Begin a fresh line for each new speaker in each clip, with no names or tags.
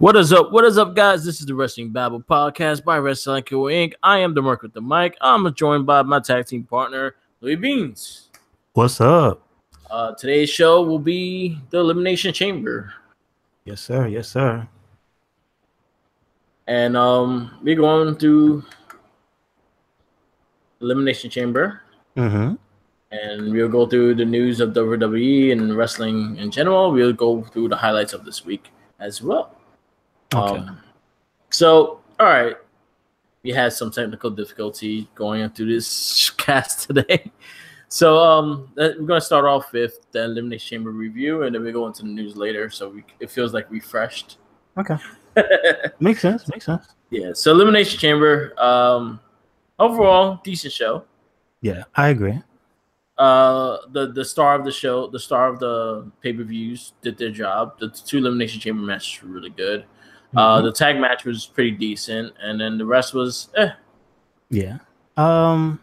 What is up? What is up, guys? This is the Wrestling Babble podcast by Wrestling Killer Inc. I am the Merc with the mic. I'm joined by my tag team partner, Louis Beans.
What's up?
Today's show will be the Elimination Chamber.
Yes, sir. Yes, sir.
And we're going through Elimination Chamber.
Mm-hmm.
And we'll go through the news of WWE and wrestling in general. We'll go through the highlights of this week as well.
Okay.
All right. We had some technical difficulty going through this cast today. So we're going to start off with the Elimination Chamber review, and then we go into the news later, so it feels like refreshed.
Okay. Makes sense.
Yeah, so Elimination Chamber, overall, decent show.
Yeah, I agree.
The star of the show, the star of the pay-per-views did their job. The two Elimination Chamber matches were really good. The tag match was pretty decent, and then the rest was
Yeah. I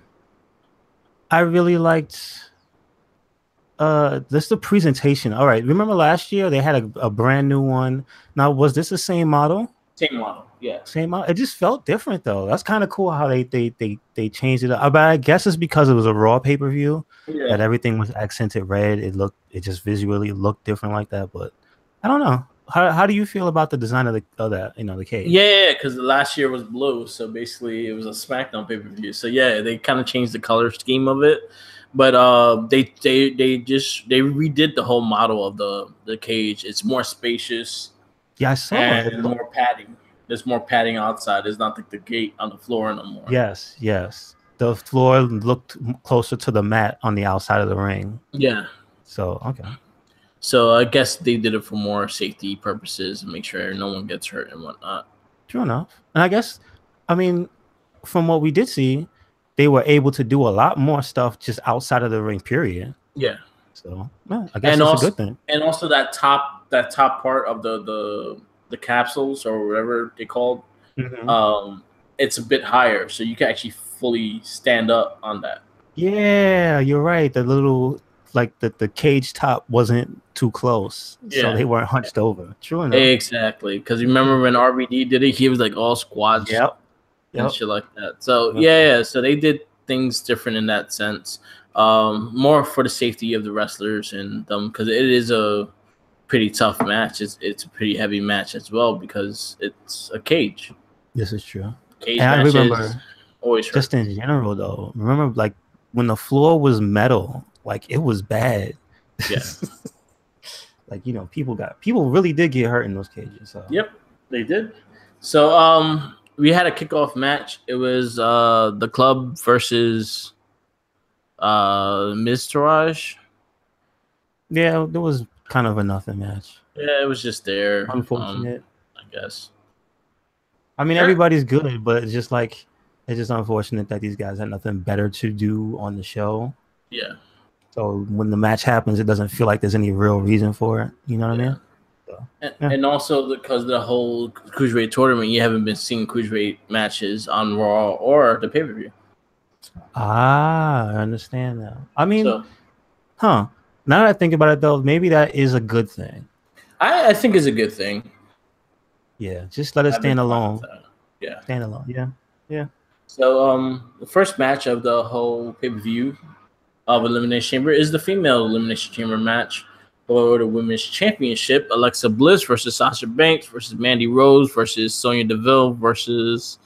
really liked this the presentation. All right. Remember last year they had a brand new one. Now, was this the same model?
Same model, yeah.
Same model. It just felt different though. That's kind of cool how they changed it up. But I guess it's because it was a Raw pay-per-view that everything was accented red. It just visually looked different like that. But I don't know. How do you feel about the design of the cage?
Yeah, because last year was blue, so basically it was a SmackDown pay-per-view. So yeah, they kind of changed the color scheme of it, but they redid the whole model of the cage. It's more spacious.
Yeah, I saw it.
And more padding. There's more padding outside. It's not like the gate on the floor no more.
Yes. The floor looked closer to the mat on the outside of the ring.
Yeah.
So okay.
So I guess they did it for more safety purposes and make sure no one gets hurt and whatnot.
True enough. And I guess, I mean, from what we did see, they were able to do a lot more stuff just outside of the ring, period.
Yeah.
So I guess it's a good thing.
And also that top part of the capsules or whatever they called, it's a bit higher, so you can actually fully stand up on that.
Yeah, you're right. The little the cage top wasn't too close, so they weren't hunched over. True enough.
Exactly, because remember when RVD did it, he was like all squats, and shit like that. So so they did things different in that sense, more for the safety of the wrestlers and them, because it is a pretty tough match. It's a pretty heavy match as well because it's a cage.
This is true.
Cage
and I remember
always hurt.
Just in general though. Remember, like when the floor was metal. Like it was bad.
Yeah.
Like, people really did get hurt in those cages. So.
Yep, they did. So we had a kickoff match. It was the club versus Miz Taraj.
Yeah, there was kind of a nothing match.
Yeah, it was just there.
Unfortunate.
I guess.
I mean, everybody's good, but it's just unfortunate that these guys had nothing better to do on the show.
Yeah.
So when the match happens, it doesn't feel like there's any real reason for it. You know what I mean? So,
and also because of the whole Cruiserweight tournament, you haven't been seeing Cruiserweight matches on Raw or the pay-per-view.
I understand now. I mean, Now that I think about it, though, maybe that is a good thing.
I think it's a good thing.
Yeah, just let it stand alone.
Yeah.
Stand alone. Yeah.
So the first match of the whole pay-per-view of Elimination Chamber is the female Elimination Chamber match for the Women's Championship. Alexa Bliss versus Sasha Banks versus Mandy Rose versus Sonya Deville versus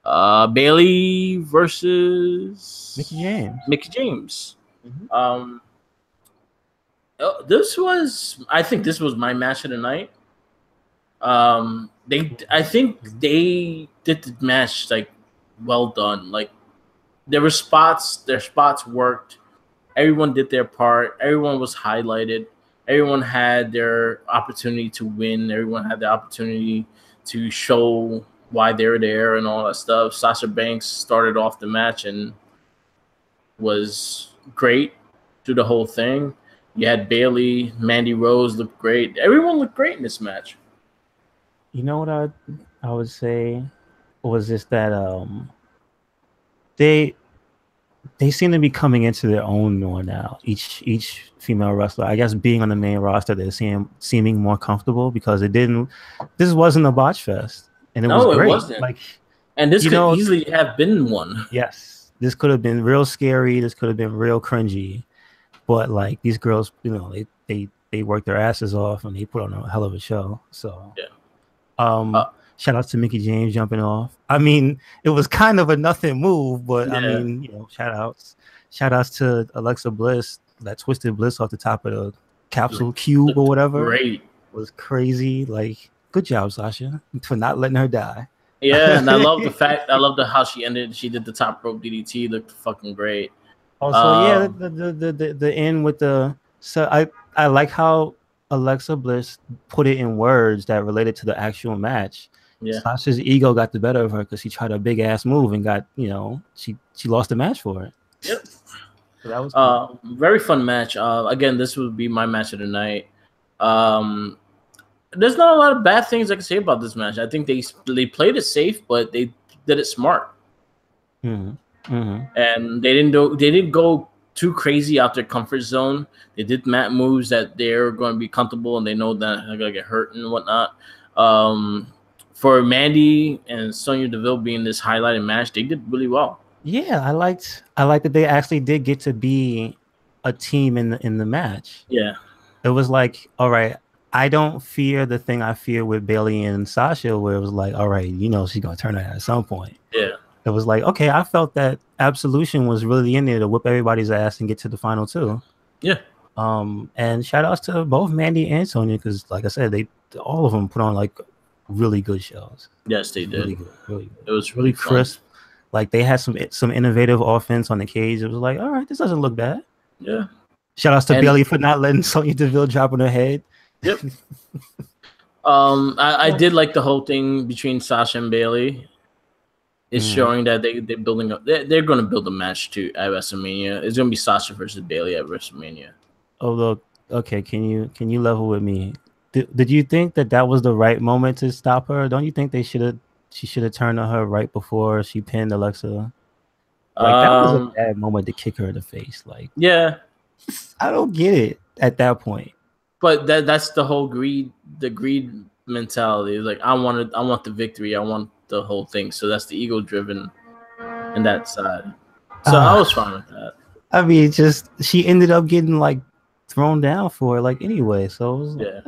Bayley versus Mickie James. Mm-hmm. I think this was my match of the night. I think they did the match like well done. Like their spots worked. Everyone did their part. Everyone was highlighted. Everyone had their opportunity to win. Everyone had the opportunity to show why they're there and all that stuff. Sasha Banks started off the match and was great through the whole thing. You had Bayley, Mandy Rose looked great. Everyone looked great in this match.
You know what I would say was just that they they seem to be coming into their own more now. Each female wrestler, I guess, being on the main roster, they're seeming more comfortable because it didn't. This wasn't a botch fest, and it was
No, it
great.
wasn't.
Like,
And this
you
could
know,
easily have been one.
yes, this could have been real scary. This could have been real cringy, but like these girls, you know, they worked their asses off and they put on a hell of a show. So
Yeah.
shout outs to Mickey James jumping off. I mean, it was kind of a nothing move, but
Yeah.
I mean, you know, shout outs to Alexa Bliss. That twisted Bliss off the top of the capsule cube or whatever.
Great.
Was crazy. Like, good job, Sasha, for not letting her die.
Yeah, and I love how she ended. She did the top rope DDT, looked fucking great.
Also, yeah, the end with the I like how Alexa Bliss put it in words that related to the actual match.
Yeah.
Sasha's ego got the better of her because she tried a big ass move and got, you know, she lost the match for it.
Yep.
So that was cool.
Very fun match. Again, this would be my match of the night. There's not a lot of bad things I can say about this match. I think they played it safe, but they did it smart.
Mm-hmm. Mm-hmm.
And they didn't go too crazy out their comfort zone. They did mat moves that they're going to be comfortable and they know that they're going to get hurt and whatnot. For Mandy and Sonya Deville being this highlighted match, they did really well.
Yeah, I liked that they actually did get to be a team in the match.
Yeah,
it was like, all right, I don't fear the thing I fear with Bayley and Sasha, where it was like, all right, you know, she's gonna turn her at some point.
Yeah,
it was like, okay, I felt that Absolution was really in there to whip everybody's ass and get to the final two.
Yeah.
And shout outs to both Mandy and Sonya because, like I said, all of them put on like really good shows.
Yes, they did.
Really good. Really good.
It was really
crisp. Like they had some innovative offense on the cage. It was like, all right, this doesn't look bad.
Yeah.
Shout outs to Bayley for not letting Sonya Deville drop on her head.
Yep. I did like the whole thing between Sasha and Bayley. It's showing that they're building up. They're going to build a match too at WrestleMania. It's going to be Sasha versus Bayley at WrestleMania.
Oh look, okay. Can you level with me? Did you think that was the right moment to stop her? Don't you think she should have turned on her right before she pinned Alexa? Like that was a bad moment to kick her in the face. Like,
yeah,
I don't get it at that point.
But that's the whole greed mentality. It's like I want the victory. I want the whole thing. So that's the ego driven in that side. So I was fine with that.
I mean, just she ended up getting like thrown down for it, like anyway. So it was like,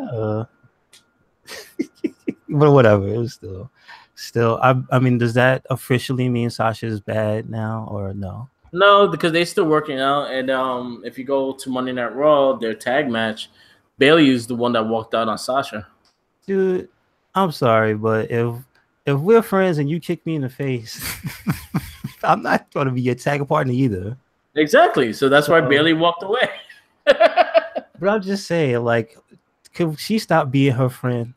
but whatever. It was still. I mean, does that officially mean Sasha's bad now or no?
No, because they're still working out. And if you go to Monday Night Raw, their tag match, Bayley is the one that walked out on Sasha.
Dude, I'm sorry, but if we're friends and you kick me in the face, I'm not going to be your tag partner either.
Exactly. So that's why Bayley walked away.
But I'm just saying, like, could she stop being her friend?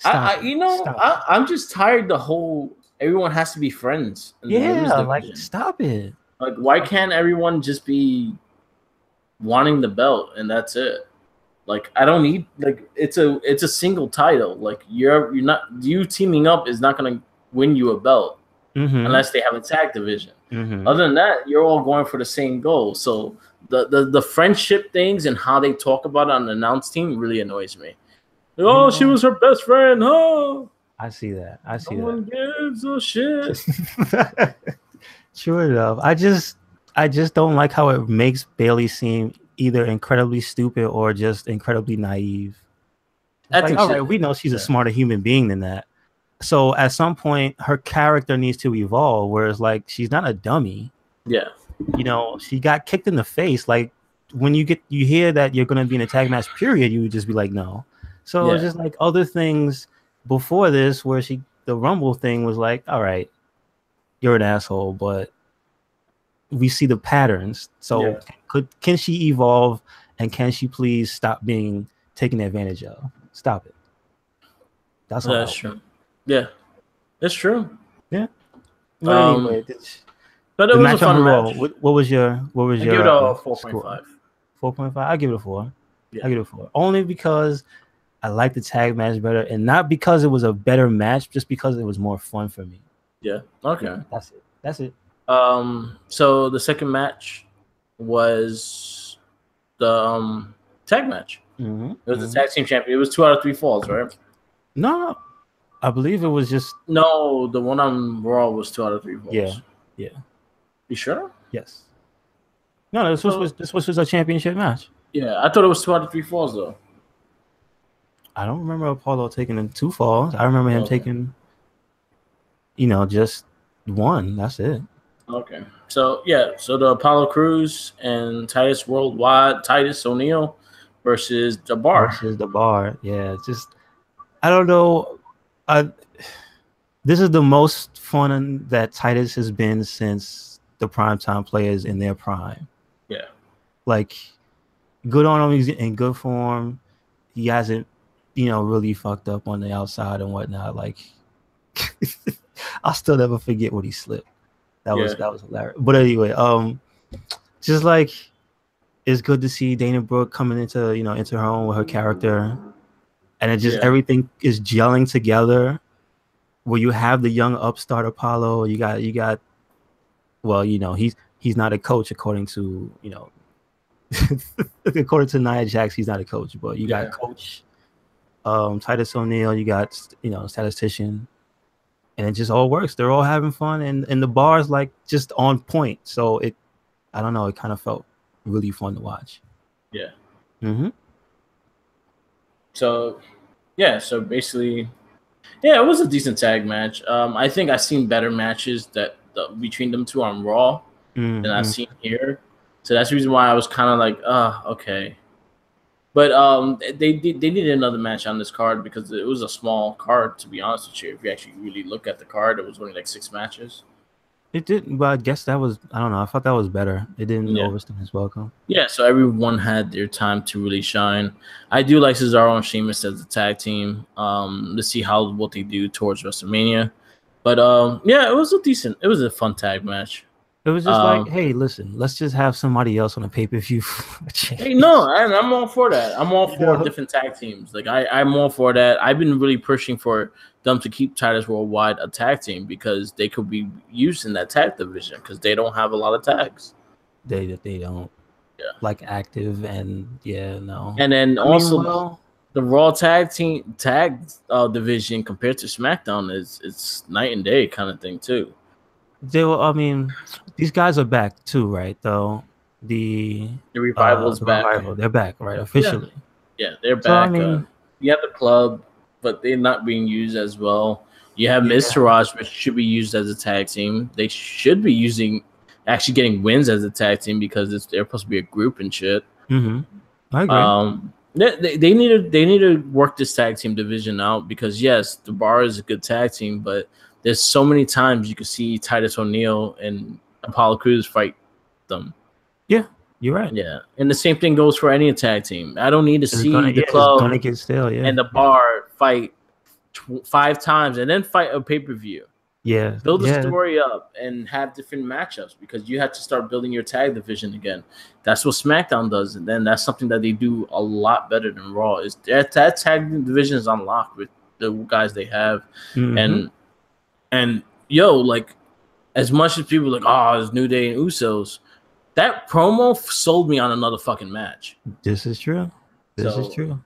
I'm just tired. The whole everyone has to be friends.
Like stop it.
Like, why can't everyone just be wanting the belt and that's it? Like, I don't need it's a single title. Like you teaming up is not gonna win you a belt unless they have a tag division. Other than that, you're all going for the same goal. So the friendship things and how they talk about it on the announce team really annoys me. Oh, she was her best friend. Oh,
I see that.
No one gives a shit.
True enough. I just don't like how it makes Bayley seem either incredibly stupid or just incredibly naive. Like, all right, we know she's a smarter human being than that. So at some point, her character needs to evolve. Whereas, like, she's not a dummy.
Yeah.
You know, she got kicked in the face. Like, when you hear that you're going to be in a tag match, period, you would just be like, no. So it's just like other things before this, where the Rumble thing was like, all right, you're an asshole, but we see the patterns. So can she evolve, and can she please stop being taken advantage of? Stop it. That's
true. Yeah, it's true.
Yeah. But anyway,
but it was a fun match.
What was your?
I give it a 4.5.
4.5. I give it a 4.
Yeah.
I give it a 4 only because I like the tag match better, and not because it was a better match, just because it was more fun for me.
Yeah. Okay.
That's it.
So the second match was the tag match.
Mm-hmm.
It was the tag team champion. It was 2 out of 3 falls, right?
No, I believe it was just
No, the one on Raw was 2 out of 3 falls.
Yeah.
You sure?
Yes. No, this was a championship match.
Yeah, I thought it was 2 out of 3 falls though.
I don't remember Apollo taking 2 falls. I remember him taking, just 1. That's it.
Okay. So the Apollo Crews and Titus O'Neil versus the Bar.
Yeah, just I don't know. This is the most fun that Titus has been since the primetime players in their prime.
Yeah.
Like, good on him. He's in good form. He hasn't, really fucked up on the outside and whatnot. Like, I'll still never forget when he slipped. That was hilarious. But anyway, just like, it's good to see Dana Brooke coming into her own with her character, and it just everything is gelling together. Where you have the young upstart Apollo, you got. Well, he's not a coach according to according to Nia Jax, he's not a coach, but you got Coach Titus O'Neil, you got statistician. And it just all works. They're all having fun, and the bar is like just on point. So I don't know, it kind of felt really fun to watch.
Yeah.
Mm-hmm.
So basically, it was a decent tag match. I think I've seen better matches between them two on Raw than I've seen here. So that's the reason why I was kind of like, okay. But they needed another match on this card because it was a small card, to be honest with you. If you actually really look at the card, it was only like 6 matches.
It didn't, but I guess that was, I don't know, I thought that was better. It didn't overstay his welcome.
Yeah, so everyone had their time to really shine. I do like Cesaro and Sheamus as a tag team. Let's see what they do towards WrestleMania. But it was a fun tag match.
It was just like, hey, listen, let's just have somebody else on a pay-per-view.
Hey, no, I'm all for that. I'm all for different tag teams. Like I'm all for that. I've been really pushing for them to keep Titus Worldwide a tag team because they could be used in that tag division because they don't have a lot of tags.
They don't. Yeah. Like active and no.
And then the Raw tag division compared to SmackDown it's night and day kind of thing too.
These guys are back too, right? Though the
Revival's back.
They're back, right? Officially.
Yeah, they're back. You have the club, but they're not being used as well. You have Miz Taraj, which should be used as a tag team. They should be actually getting wins as a tag team because they're supposed to be a group and shit.
Mm-hmm. I agree.
They need to work this tag team division out because yes, the Bar is a good tag team, but there's so many times you can see Titus O'Neil and Apollo Crews fight them.
Yeah, you're right.
Yeah, and the same thing goes for any tag team. I don't need to see the club and the Bar fight 5 times and then fight a pay-per-view.
Yeah,
build the story up and have different matchups because you have to start building your tag division again. That's what SmackDown does, and then that's something that they do a lot better than Raw. Is that tag division is unlocked with the guys they have, and like as much as people are like, it's New Day and Usos, that promo sold me on another fucking match.
This is true. This is true.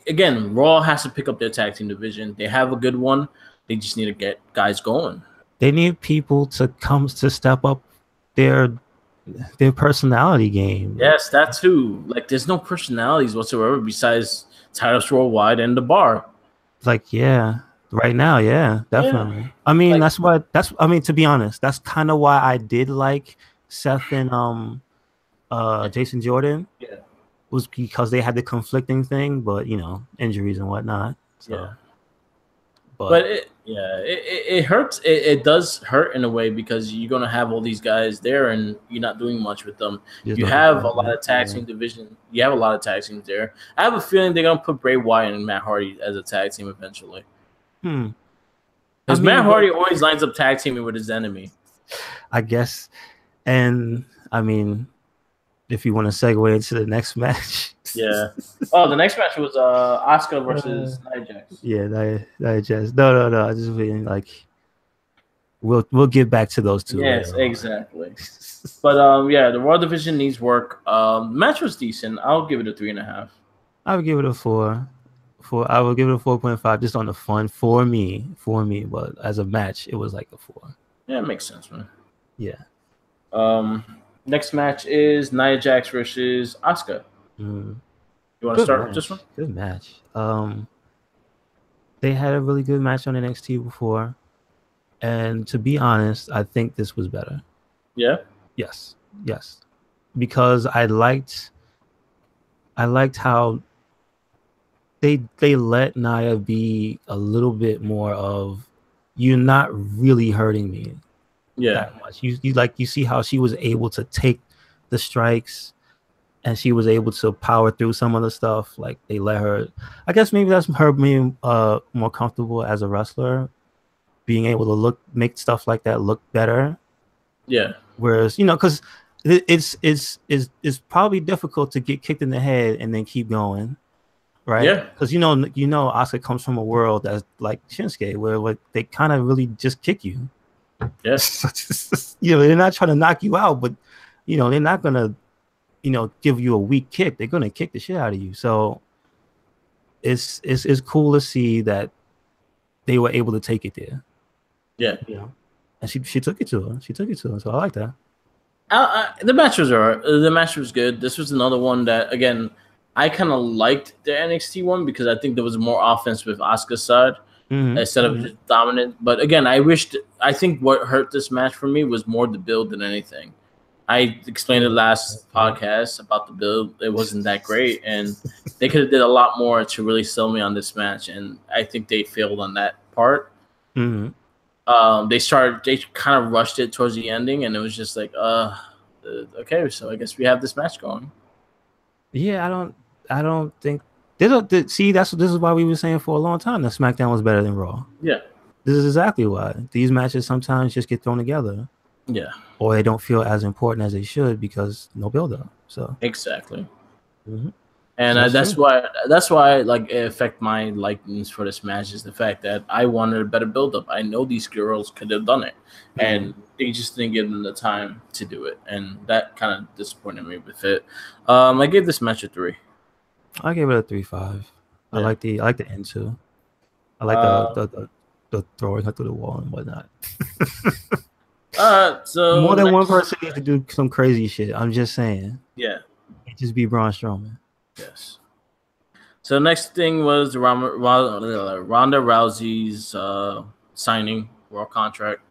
Again, Raw has to pick up their tag team division. They have a good one. They just need to get guys going.
They need people to step up their personality game.
Yes, that too. Like, there's no personalities whatsoever besides Titus Worldwide and the Bar.
Like, right now, definitely. Yeah. I mean, to be honest, that's kind of why I did like Seth and Jason Jordan. Yeah. Was because they had the conflicting thing, but injuries and whatnot. So.
Yeah. But it hurts. It does hurt in a way because you're gonna have all these guys there and you're not doing much with them. You have a lot of tag team division. You have a lot of tag teams there. I have a feeling they're gonna put Bray Wyatt and Matt Hardy as a tag team eventually. Because Matt Hardy always lines up tag teaming with his enemy.
I guess, and I mean, if you want to segue into the next match.
Yeah. Oh, the next match was Asuka versus Nia Jax.
Yeah, Nia Jax. No. I just mean like we'll get back to those two.
Yes, exactly. But yeah, the Raw division needs work. Match was decent. I'll give it a 3.5.
I would give it a 4. I would give it a 4.5 just on the fun for me. But as a match, it was like a 4.
Yeah, it makes sense, man.
Yeah.
Next match is Nia Jax versus Asuka. You want to start with this one?
Good match. They had a really good match on NXT before, and to be honest, I think this was better.
Yeah.
Yes. Because I liked how they let Nia be a little bit more of, you're not really hurting me that much. You see how she was able to take the strikes and she was able to power through some of the stuff. Like they let her, I guess maybe that's her being more comfortable as a wrestler, being able to make stuff like that look better.
Yeah.
Whereas, because it's probably difficult to get kicked in the head and then keep going. Right?
Yeah.
Because Asuka comes from a world that's like Shinsuke, where they kind of really just kick you.
Yes.
They're not trying to knock you out, but they're not gonna, give you a weak kick. They're gonna kick the shit out of you. So it's cool to see that they were able to take it there.
Yeah.
And she took it to her. So I like that.
The match was alright. The match was good. This was another one that, again, I kind of liked the NXT one because I think there was more offense with Asuka's side instead of just dominant. But again, I think what hurt this match for me was more the build than anything. I explained it last podcast about the build. It wasn't that great, and they could have did a lot more to really sell me on this match, and I think they failed on that part. They kind of rushed it towards the ending, and it was just like, okay, so I guess we have this match going.
Yeah, I don't think this is why we were saying for a long time that SmackDown was better than Raw.
Yeah.
This is exactly why. These matches sometimes just get thrown together.
Yeah.
Or they don't feel as important as they should because no build up. So
exactly. And that's why like it affect my likings for this match is the fact that I wanted a better build up. I know these girls could have done it, and they just didn't give them the time to do it, and that kind of disappointed me with it. I gave this match a 3.
I gave it a 3.5. I like the end too. I like the throwing her through the wall and whatnot.
So
more than one person needs to do some crazy shit. I'm just saying.
Yeah.
It just be Braun Strowman.
Yes. So next thing was Ronda Rousey's signing Raw contract.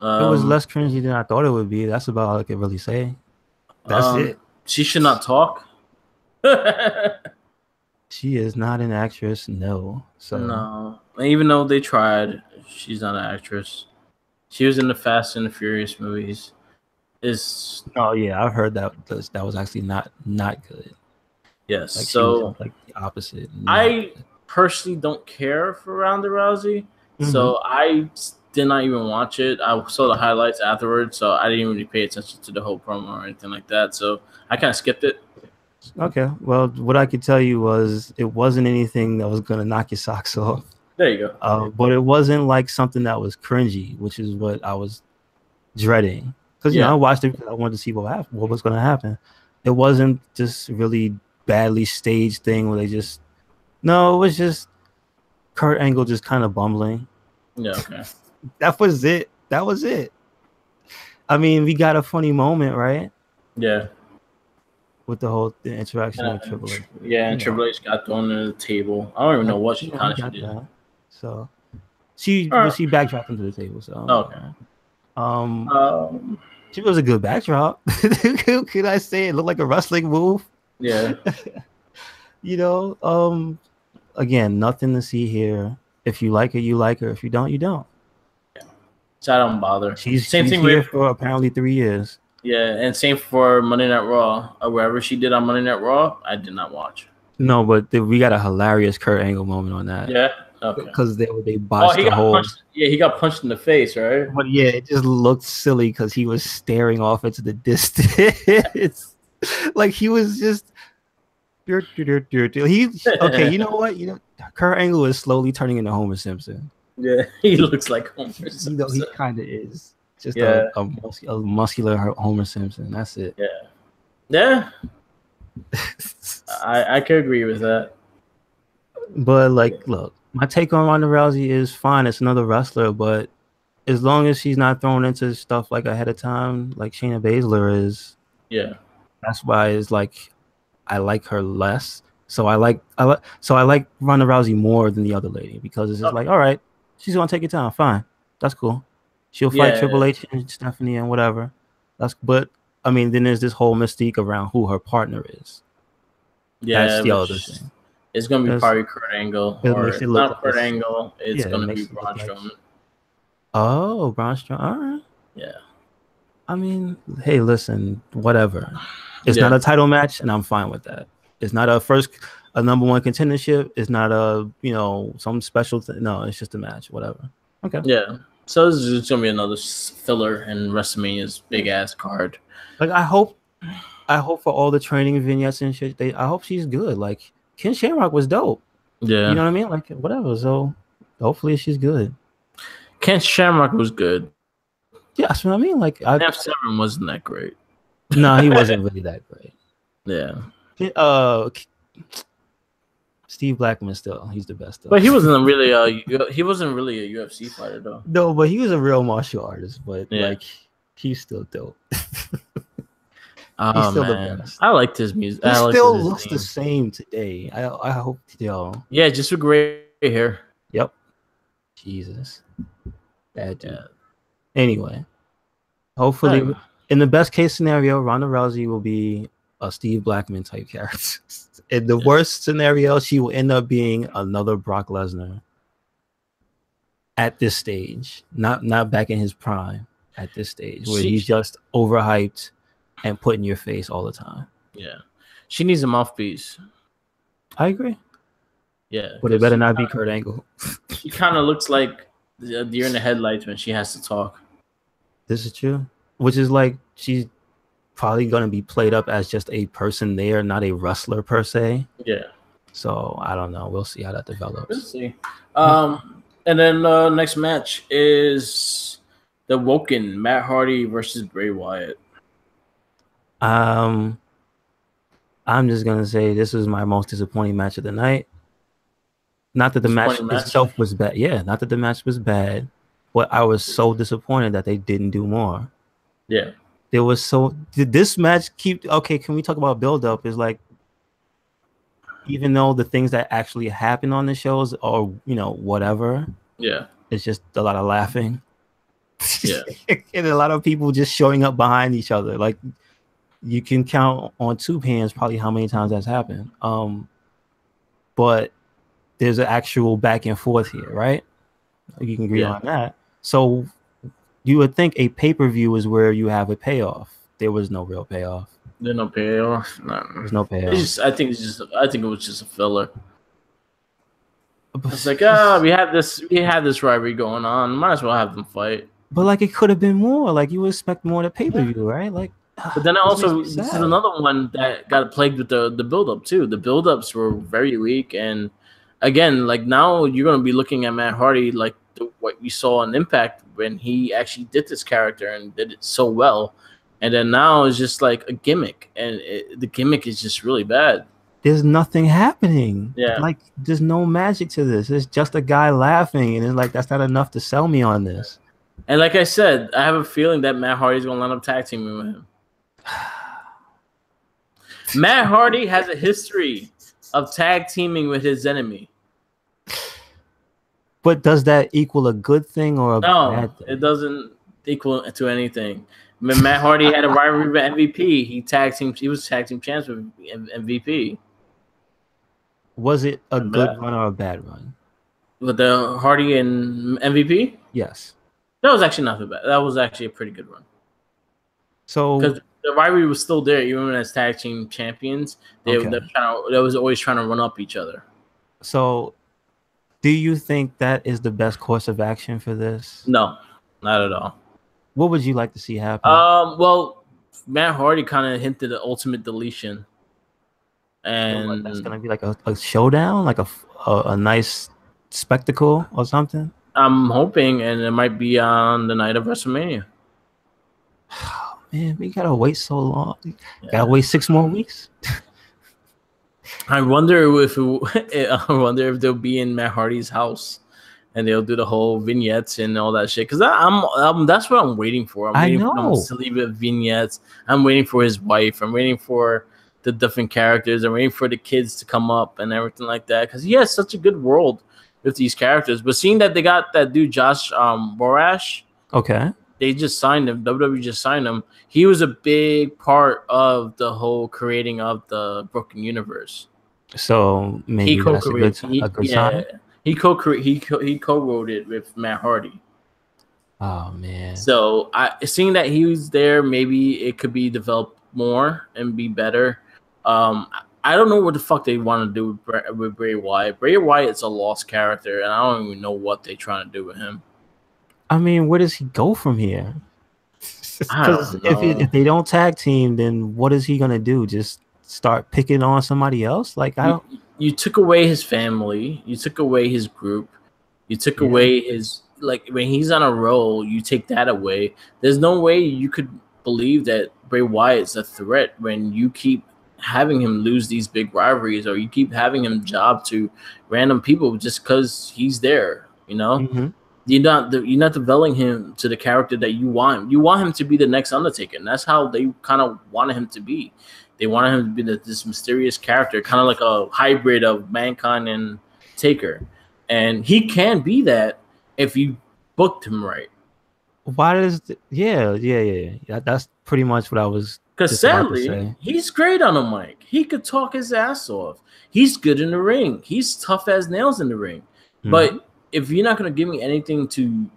It was less cringy than I thought it would be. That's about all I could really say. That's it.
She should not talk.
She is not an actress, no. So
no. Even though they tried, she's not an actress. She was in the Fast and the Furious movies.
Oh yeah, I've heard that was actually not good.
Yes,
like
so
like the opposite.
I personally don't care for Ronda Rousey, so I did not even watch it. I saw the highlights afterwards, so I didn't really pay attention to the whole promo or anything like that. So I kind of skipped it.
Okay, well, what I could tell you was it wasn't anything that was gonna knock your socks off.
There you
go. But it wasn't like something that was cringy, which is what I was dreading. Because I watched it because I wanted to see what was going to happen. It wasn't just really badly staged thing where it was just Kurt Angle just kind of bumbling.
Yeah, okay.
That was it. I mean, we got a funny moment, right?
Yeah.
With the interaction with Triple H.
Yeah, and Triple H got thrown to the table. I don't even know what she kind of did.
That. So she backdropped into the table. So
okay.
She was a good backdrop. Could I say it looked like a wrestling move?
Yeah.
Again, nothing to see here. If you like her, you like her. If you don't, you don't.
Yeah. So I don't bother.
She's here for apparently 3 years.
Yeah, and same for Monday Night Raw. Wherever she did on Monday Night Raw, I did not watch.
No, but we got a hilarious Kurt Angle moment on that.
Yeah. Okay.
Because they botched the whole.
He got punched in the face, right?
But yeah, it just looked silly because he was staring off into the distance. Like he was just. Okay, you know what? Kurt Angle is slowly turning into Homer Simpson.
Yeah, he looks like Homer
You know, he
Simpson.
kind of is just
Yeah,
a muscular Homer Simpson. That's it.
yeah, yeah. I could agree with that.
But
Yeah,
like, look, my take on Ronda Rousey is fine. It's another wrestler, but as long as she's not thrown into stuff like ahead of time, like Shayna Baszler is,
yeah.
that's why it's like I like her less. So I like Ronda Rousey more than the other lady because it's just
Oh,
like, all right, she's gonna take your time, fine, that's cool. She'll fight
yeah,
Triple H and Stephanie and whatever. But I mean, then there's this whole mystique around who her partner is. That's
yeah.
the other
Which
thing.
is gonna be
That's,
probably Kurt Angle,
it
or
makes
if
it look
not
like
Kurt
it's
Angle, it's
yeah, it
gonna be
makes it look
Braun
like
Strowman.
oh, Braun Strowman. All right.
Yeah,
I mean, hey, listen, whatever. It's not
yeah,
a title match, and I'm fine with that. It's not a number one contendership. It's not some special thing. No, it's just a match. Whatever. Okay.
yeah. So this is just gonna be another filler in WrestleMania's big ass card.
Like I hope for all the training vignettes and shit. I hope she's good. Like Ken Shamrock was dope. You know
Yeah,
what I mean? Like whatever. So hopefully she's good.
Ken Shamrock was good.
Yeah, that's what I mean. Like
F7 wasn't that great.
no, he wasn't really that great.
Yeah,
Steve Blackman still, he's the best though.
but he wasn't really a UFC fighter though.
No, but he was a real martial artist. But
Yeah.
like, he's still dope.
Oh
He's still the
man,
best.
I liked his music.
He
I liked
still
his
looks
theme.
the same today. I hope
Yeah, just with gray hair.
Yep. Jesus. Bad dude.
Yeah.
Anyway, hopefully,
Anyway.
in the best case scenario, Ronda Rousey will be a Steve Blackman type character. In the worst scenario, she will end up being another Brock Lesnar at this stage, not back in his prime. At this stage, where he's just overhyped and put in your face all the time.
Yeah, she needs a mouthpiece.
I agree.
Yeah,
but it better not be Kurt Angle.
She kind of looks like a deer in the headlights when she has to talk.
This is true. Which is like she's probably going to be played up as just a person there, not a wrestler per se.
Yeah.
So I don't know. We'll see how that develops.
We'll see. And then next match is the Woken Matt Hardy versus Bray Wyatt.
I'm just gonna say this was my most disappointing match of the night. Not that the match itself was bad. Yeah, not that the match was bad, but I was so disappointed that they didn't do more.
Yeah.
There was did this match keep okay, can we talk about build up? Is like even though the things that actually happen on the shows are, whatever.
Yeah.
It's just a lot of laughing.
Yeah.
And a lot of people just showing up behind each other. Like you can count on two hands probably how many times that's happened. But there's an actual back and forth here, right? You can agree on that. So you would think a pay-per-view is where you have a payoff. There was no real payoff.
There's no payoff. No.
There's no payoff.
I think it was just a filler. It's like, we had this rivalry going on. Might as well have them fight.
But like it could have been more. Like you would expect more to pay-per-view, right? Like
but then also this is another one that got plagued with the build-up too. The build-ups were very weak, and again, like now you're gonna be looking at Matt Hardy like what we saw on Impact when he actually did this character and did it so well, and then now it's just like a gimmick, and the gimmick is just really bad.
There's nothing happening.
Yeah,
like there's no magic to this. It's just a guy laughing, and it's like that's not enough to sell me on this.
And like I said, I have a feeling that Matt Hardy's gonna line up tag teaming with him. Matt Hardy has a history of tag teaming with his enemy.
But does that equal a good thing or a bad thing?
It doesn't equal to anything. When Matt Hardy had a rivalry with MVP, he was tag team champs with MVP.
Was it a good run or a bad run?
With the Hardy and MVP?
Yes.
That was actually not that bad. That was actually a pretty good run.
So
because the rivalry was still there, even as tag team champions, they was always trying to run up each other.
So, do you think that is the best course of action for this?
No, not at all.
What would you like to see happen?
Well, Matt Hardy kind of hinted at ultimate deletion,
and that's gonna be like a showdown, like a nice spectacle or something.
I'm hoping, and it might be on the night of WrestleMania.
Oh, man, we gotta wait so long. Gotta wait 6 more weeks.
I wonder if they'll be in Matt Hardy's house, and they'll do the whole vignettes and all that shit. Because that's what I'm waiting for. I'm waiting for them to leave it vignettes. I'm waiting for his wife. I'm waiting for the different characters. I'm waiting for the kids to come up and everything like that. Because he has such a good world with these characters. But seeing that they got that dude Josh Borash,
okay,
they just signed him. WWE just signed him. He was a big part of the whole creating of the Broken Universe.
So maybe that's a good sign.
He co-wrote it with Matt Hardy.
Oh man!
So seeing that he was there, maybe it could be developed more and be better. I don't know what the fuck they want to do with Bray Wyatt. Bray Wyatt's a lost character, and I don't even know what they're trying to do with him.
I mean, where does he go from here? Because if they don't tag team, then what is he gonna do? Just start picking on somebody else? Like
you took away his family, you took away his group, you took away his when he's on a roll, you take that away. There's no way you could believe that Bray Wyatt's a threat when you keep having him lose these big rivalries, or you keep having him job to random people just because he's there. You know, you're not developing him to the character that you want. You want him to be the next Undertaker, and that's how they kind of wanted him to be. They wanted him to be this mysterious character, kind of like a hybrid of Mankind and Taker. And he can be that if you booked him right.
Why does... Yeah. That's pretty much what I was...
Because sadly, he's great on the mic. He could talk his ass off. He's good in the ring. He's tough as nails in the ring. But if you're not going to give me anything to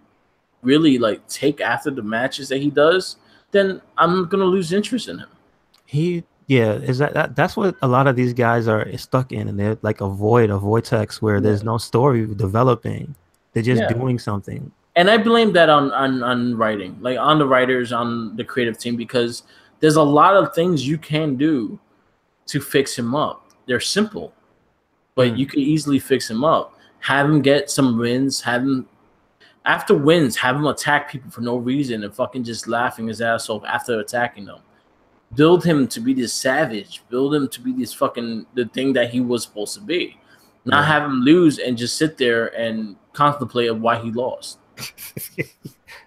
really take after the matches that he does, then I'm going to lose interest in him.
Is that's what a lot of these guys are stuck in, and they're like a vortex where there's no story developing. They're just doing something. And
I blame that on writing, on the writers, on the creative team, because there's a lot of things you can do to fix him up. They're simple, but you can easily fix him up. Have him get some wins. Have him after wins. Have him attack people for no reason and fucking just laughing his ass off after attacking them. Build him to be this savage. Build him to be this the thing that he was supposed to be. Not have him lose and just sit there and contemplate why he lost.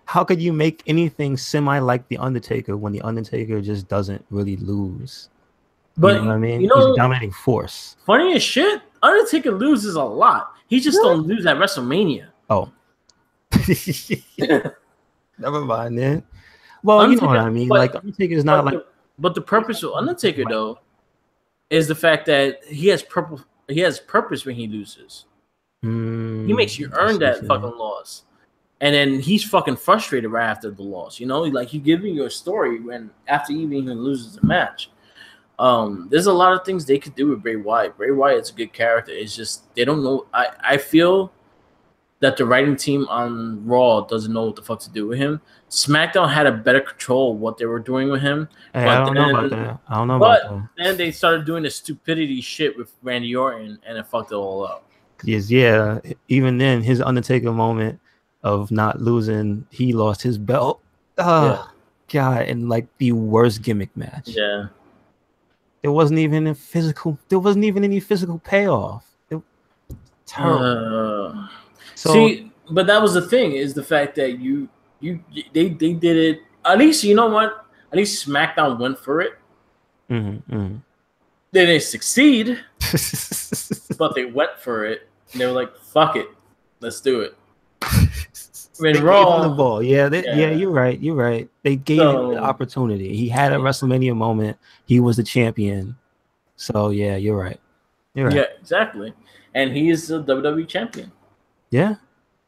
How could you make anything semi like The Undertaker when The Undertaker just doesn't really lose?
But
you know what I mean? He's a dominating force.
Funny as shit, Undertaker loses a lot. He just don't lose at WrestleMania.
Oh. Never mind then. Well, Undertaker, you know what I mean. Undertaker's not
But the purpose of Undertaker though is the fact that he has purpose when he loses. He makes you earn that fucking loss. And then he's fucking frustrated right after the loss. You know, he's giving you a story after he even loses the match. There's a lot of things they could do with Bray Wyatt. Bray Wyatt's a good character. It's just they don't know. I feel that the writing team on Raw doesn't know what the fuck to do with him. SmackDown had a better control of what they were doing with him.
Hey, I don't know about that.
But then they started doing the stupidity shit with Randy Orton, and it fucked it all up.
Yes, yeah. Even then, his Undertaker moment of not losing, he lost his belt. Oh, God, and the worst gimmick match.
Yeah.
There wasn't even any physical payoff. Terrible.
See, but that was the thing, is the fact that they did it. At least, you know what? At least SmackDown went for it. They didn't succeed, but they went for it. And they were like, "Fuck it, let's do it."
They gave him the ball. Yeah, you're right. You're right. They gave him the opportunity. He had a WrestleMania moment. He was the champion. So yeah, you're right. You're right.
Yeah, exactly. And he is the WWE champion.
Yeah.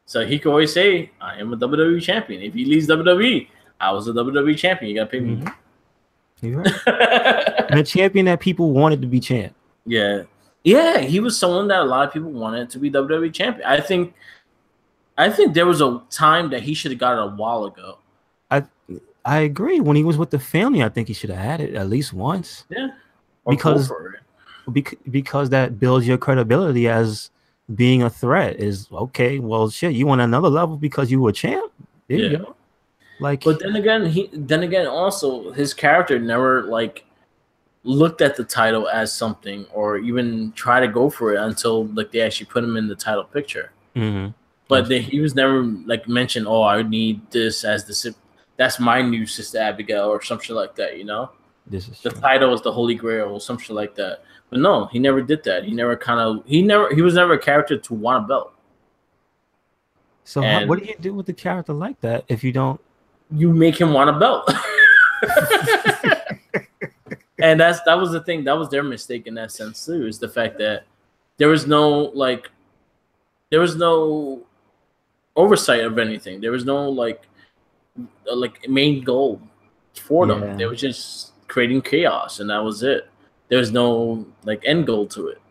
So he can always say, "I am a WWE champion." If he leaves WWE, I was a WWE champion. You gotta pay me.
You're right. And a champion that people wanted to be champ.
Yeah. Yeah, he was someone that a lot of people wanted to be WWE champion. I think there was a time that he should have got it a while ago.
I agree. When he was with the family, I think he should have had it at least once.
Yeah.
Because that builds your credibility as being a threat is okay. Well, shit, you want another level because you were champ. There you go. Like,
but then again, also his character never like looked at the title as something or even try to go for it until like they actually put him in the title picture.
mm-hmm.
But then he was never like mentioned. Oh, I need this as the that's my new sister Abigail or something like that. You know,
this is
the
true.
title is the Holy Grail or something like that. But no, he never did that. He was never a character to want a belt.
So what do you do with the character like that if you don't?
You make him want a belt. And that was the thing. That was their mistake in that sense too. Is the fact that there was no oversight of anything. There was no like main goal for them. They were just creating chaos, and that was it. There was no like end goal to it.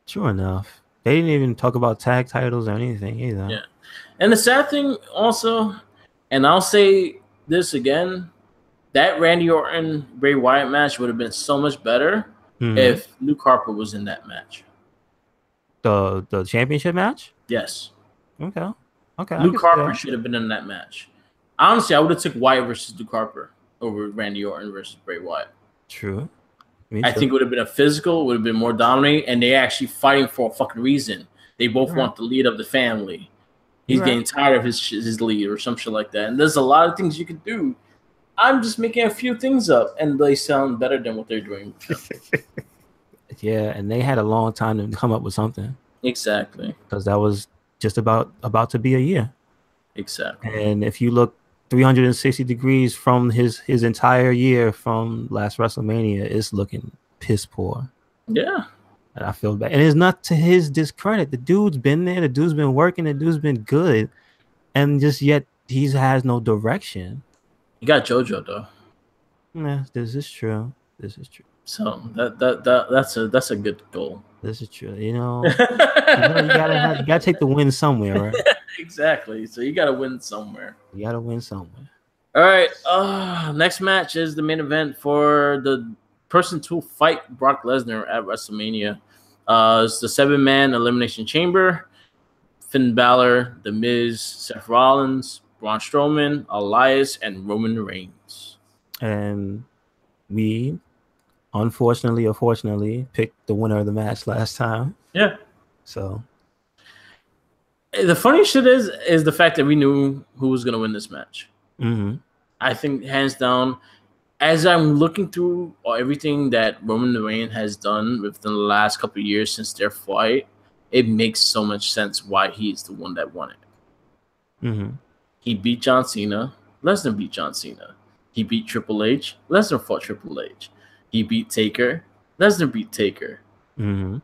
Sure enough, they didn't even talk about tag titles or anything either.
Yeah, and the sad thing also, and I'll say this again, that Randy Orton Bray Wyatt match would have been so much better if Luke Harper was in that match.
The championship match?
Yes.
Okay.
Luke Harper should have been in that match. Honestly, I would have took Wyatt versus Luke Harper over Randy Orton versus Bray Wyatt.
True.
I think it would have been a physical, would have been more dominating, and they actually fighting for a fucking reason. They both want the lead of the family. He's getting tired of his lead or some shit like that. And there's a lot of things you could do. I'm just making a few things up, and they sound better than what they're doing.
Yeah, and they had a long time to come up with something.
Exactly.
Because that was just about to be a year.
Exactly.
And if you look 360 degrees from his entire year from last WrestleMania, it's looking piss poor.
Yeah.
And I feel bad. And it's not to his discredit. The dude's been there. The dude's been working. The dude's been good. And just yet he has no direction.
You got JoJo though.
Yeah, this is true.
So that's a good goal.
This is true. You gotta take the win somewhere, right?
Exactly. So you gotta win somewhere.
All
right. Next match is the main event for the person to fight Brock Lesnar at WrestleMania. It's the 7-man Elimination Chamber. Finn Balor, The Miz, Seth Rollins, Braun Strowman, Elias, and Roman Reigns.
And we, unfortunately or fortunately, picked the winner of the match last time.
Yeah.
So
the funny shit is the fact that we knew who was going to win this match.
Mm-hmm.
I think hands down, as I'm looking through everything that Roman Reigns has done within the last couple of years since their fight, it makes so much sense why he's the one that won it.
Mm-hmm.
He beat John Cena. Lesnar beat John Cena. He beat Triple H. Lesnar fought Triple H. He beat Taker. Lesnar beat Taker.
Mm-hmm.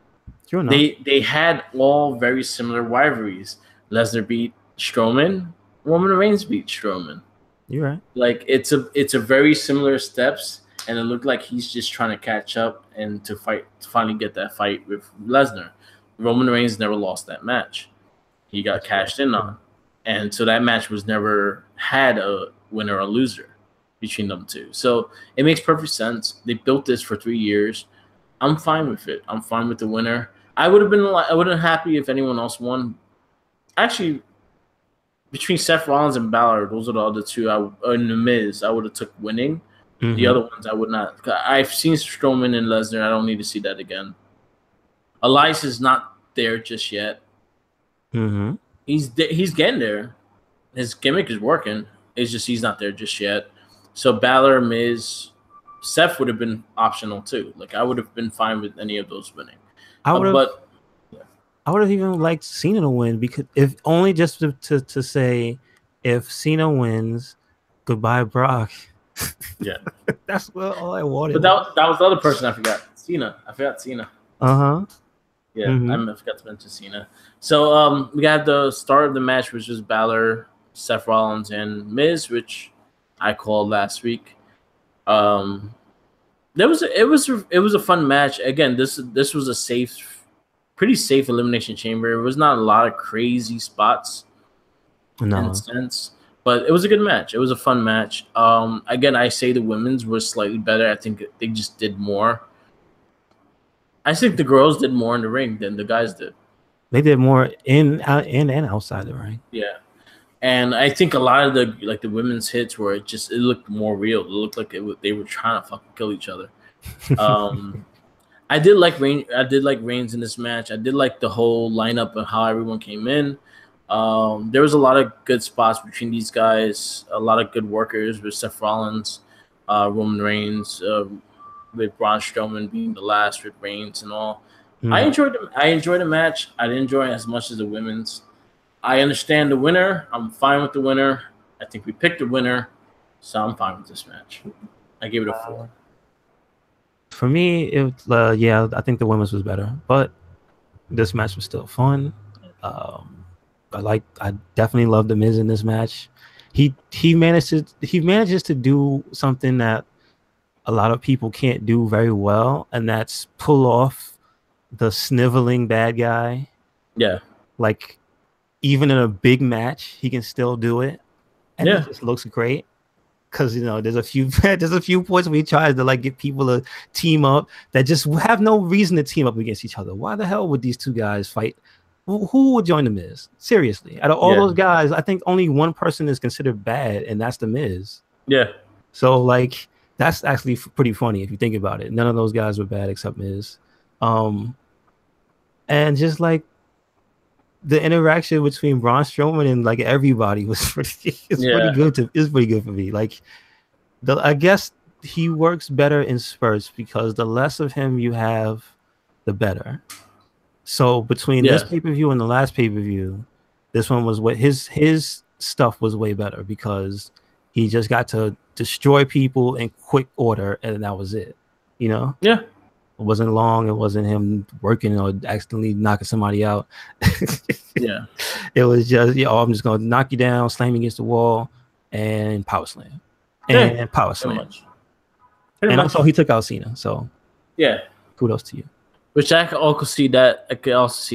Sure they had all very similar rivalries. Lesnar beat Strowman. Roman Reigns beat Strowman.
You're right.
Like it's a very similar steps, and it looked like he's just trying to catch up and to finally get that fight with Lesnar. Roman Reigns never lost that match. He got cashed in on. And so that match was never had a winner or loser between them two. So it makes perfect sense. They built this for 3 years. I'm fine with it. I'm fine with the winner. I would have been happy if anyone else won. Actually, between Seth Rollins and Balor, those are the other two. And The Miz, I would have took winning. Mm-hmm. The other ones I would not. I've seen Strowman and Lesnar. I don't need to see that again. Elias is not there just yet.
Mm-hmm.
He's getting there. His gimmick is working. It's just he's not there just yet. So Balor, Miz, Seth would have been optional too. Like I would have been fine with any of those winning.
I would have even liked Cena to win because if only just to say if Cena wins, goodbye Brock.
Yeah,
that's all I wanted.
But that was the other person I forgot. Cena. I forgot Cena. Yeah,
mm-hmm.
I forgot to mention Cena. So we got the start of the match, which was Balor, Seth Rollins, and Miz, which I called last week. It was a fun match. Again, this was a pretty safe elimination chamber. It was not a lot of crazy spots in a sense, but it was a good match. It was a fun match. Again, I say the women's was slightly better. I think they just did more. I think the girls did more in the ring than the guys did.
They did more in and outside the ring.
Yeah. And I think a lot of the women's hits were it looked more real. It looked like they were trying to fucking kill each other. I did like Reigns in this match. I did like the whole lineup and how everyone came in. There was a lot of good spots between these guys. A lot of good workers with Seth Rollins, Roman Reigns, with Braun Strowman being the last with Reigns and all. I enjoyed the match. I didn't enjoy it as much as the women's. I understand the winner. I'm fine with the winner. I think we picked the winner, so I'm fine with this match. I gave it a 4.
For me, yeah, I think the women's was better, but this match was still fun. I definitely love the Miz in this match. He manages to do something that a lot of people can't do very well, and that's pull off the sniveling bad guy.
Yeah.
Like, even in a big match, he can still do it, and it just looks great. Because there's a few points where he tries to like get people to team up that just have no reason to team up against each other. Why the hell would these two guys fight? Who would join the Miz? Seriously, out of all those guys, I think only one person is considered bad, and that's the Miz.
Yeah.
So like that's actually pretty funny if you think about it. None of those guys were bad except Miz, and just like the interaction between Braun Strowman and like everybody was pretty good. It's pretty good for me. Like, I guess he works better in spurts because the less of him you have, the better. So between this pay-per-view and the last pay-per-view, this one was what his stuff was way better because he just got to destroy people in quick order, and that was it. Yeah. It wasn't long. It wasn't him working or accidentally knocking somebody out.
Yeah.
It was just, I'm just going to knock you down, slam you against the wall, and power slam. And power slam. Pretty much. Also, he took out Cena. So, kudos to you.
Which I could also see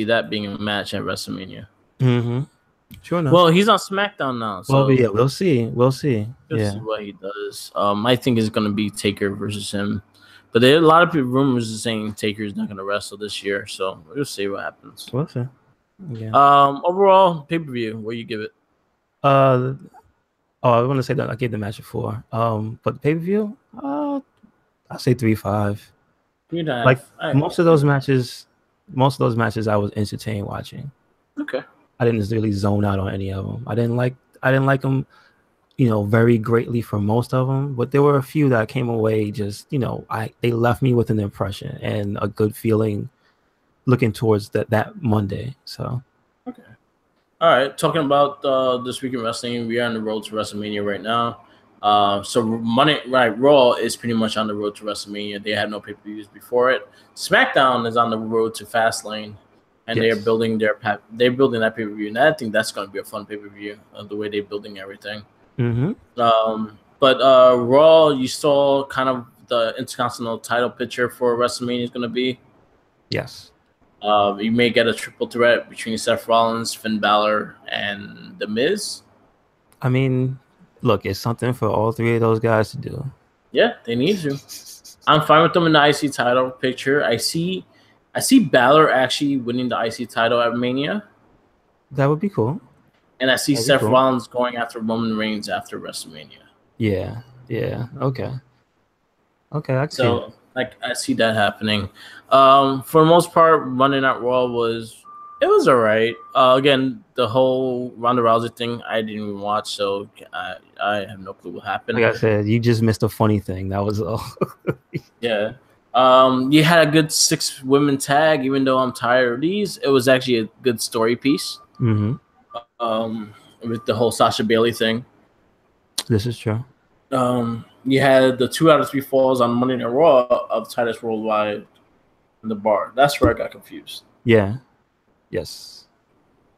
that being a match at WrestleMania.
Mm-hmm. Sure enough.
Well, he's on SmackDown now. So
yeah, we'll see. We'll see
what he does. I think it's going to be Taker versus him. But there are a lot of rumors saying Taker is not going to wrestle this year, so we'll see what happens.
We'll see. Yeah.
Overall pay-per-view, what do you give it?
I want to say that I gave the match a 4. But pay-per-view, I say 3.5.
3.5.
Like most of those matches, I was entertained watching.
Okay.
I didn't really zone out on any of them. I didn't like them. Very greatly for most of them, but there were a few that came away just, they left me with an impression and a good feeling looking towards that Monday. So,
okay. All right. Talking about this week in wrestling, we are on the road to WrestleMania right now. So Monday Night Raw is pretty much on the road to WrestleMania. They had no pay-per-views before it. SmackDown is on the road to Fastlane, and they're building that pay-per-view. And I think that's going to be a fun pay-per-view, the way they're building everything.
Mm-hmm.
But Raw, you saw kind of the Intercontinental title picture for WrestleMania is going to be.
Yes.
You may get a triple threat between Seth Rollins, Finn Balor, and The Miz. I
mean, look, it's something for all three of those guys to do.
Yeah, they need to. I'm fine with them in the IC title picture. I see Balor actually winning the IC title at Mania.
That would be cool.
And I see Seth Rollins going after Roman Reigns after WrestleMania.
Yeah. Okay, I
see that happening. For the most part, Monday Night Raw was all right. Again, the whole Ronda Rousey thing I didn't even watch, so I have no clue what happened.
Like I said, you just missed a funny thing. That was all.
Yeah. You had a good 6-women tag, even though I'm tired of these. It was actually a good story piece.
Mm-hmm.
With the whole Sasha Bailey thing.
This is true.
You had the 2 out of 3 falls on Monday Night Raw of Titus Worldwide in the bar. That's where I got confused.
Yeah. Yes.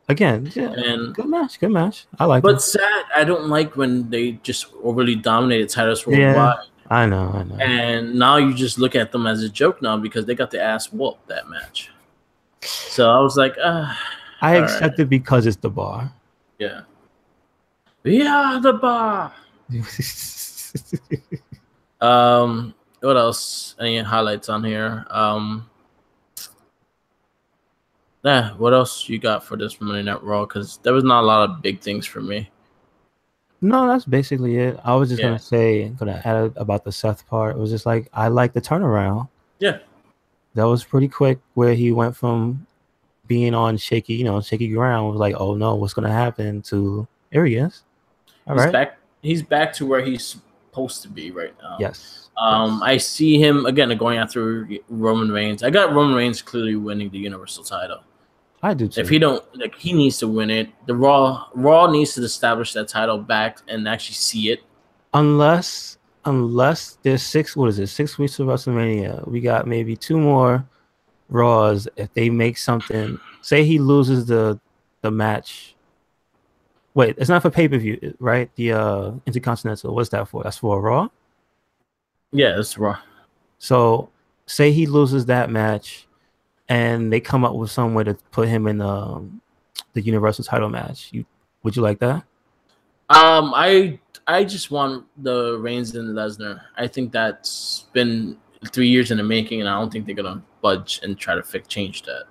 Again, and good match. I like it.
But sad, I don't like when they just overly dominated Titus Worldwide.
Yeah, I know.
And now you just look at them as a joke now because they got the ass whooped that match. So I was like,
I accept it because it's the bar.
Yeah. We are the bar. What else? Any highlights on here? Yeah, what else you got for this Monday Night Raw? Because there was not a lot of big things for me.
No, that's basically it. I was just
Yeah.
gonna add about the Seth part. It was just like I like the turnaround.
Yeah.
That was pretty quick, where he went from being on shaky ground, was like, oh no, what's gonna happen, to here he is. All
He's
right.
back. He's back to where he's supposed to be right now.
Yes.
I see him again going after Roman Reigns. I got Roman Reigns clearly winning the Universal title.
I do too.
If he don't, like, he needs to win it. The Raw needs to establish that title back and actually see it.
Unless there's 6 weeks of WrestleMania, we got maybe 2 more Raws. If they make something, say he loses the match. Wait, it's not for pay-per-view, right? The Intercontinental. What's that for? That's for a Raw?
Yeah, it's Raw.
So say he loses that match and they come up with some way to put him in the Universal title match. Would you like that?
I just want the Reigns and Lesnar. I think that's been 3 years in the making, and I don't think they're gonna budge and try to change that.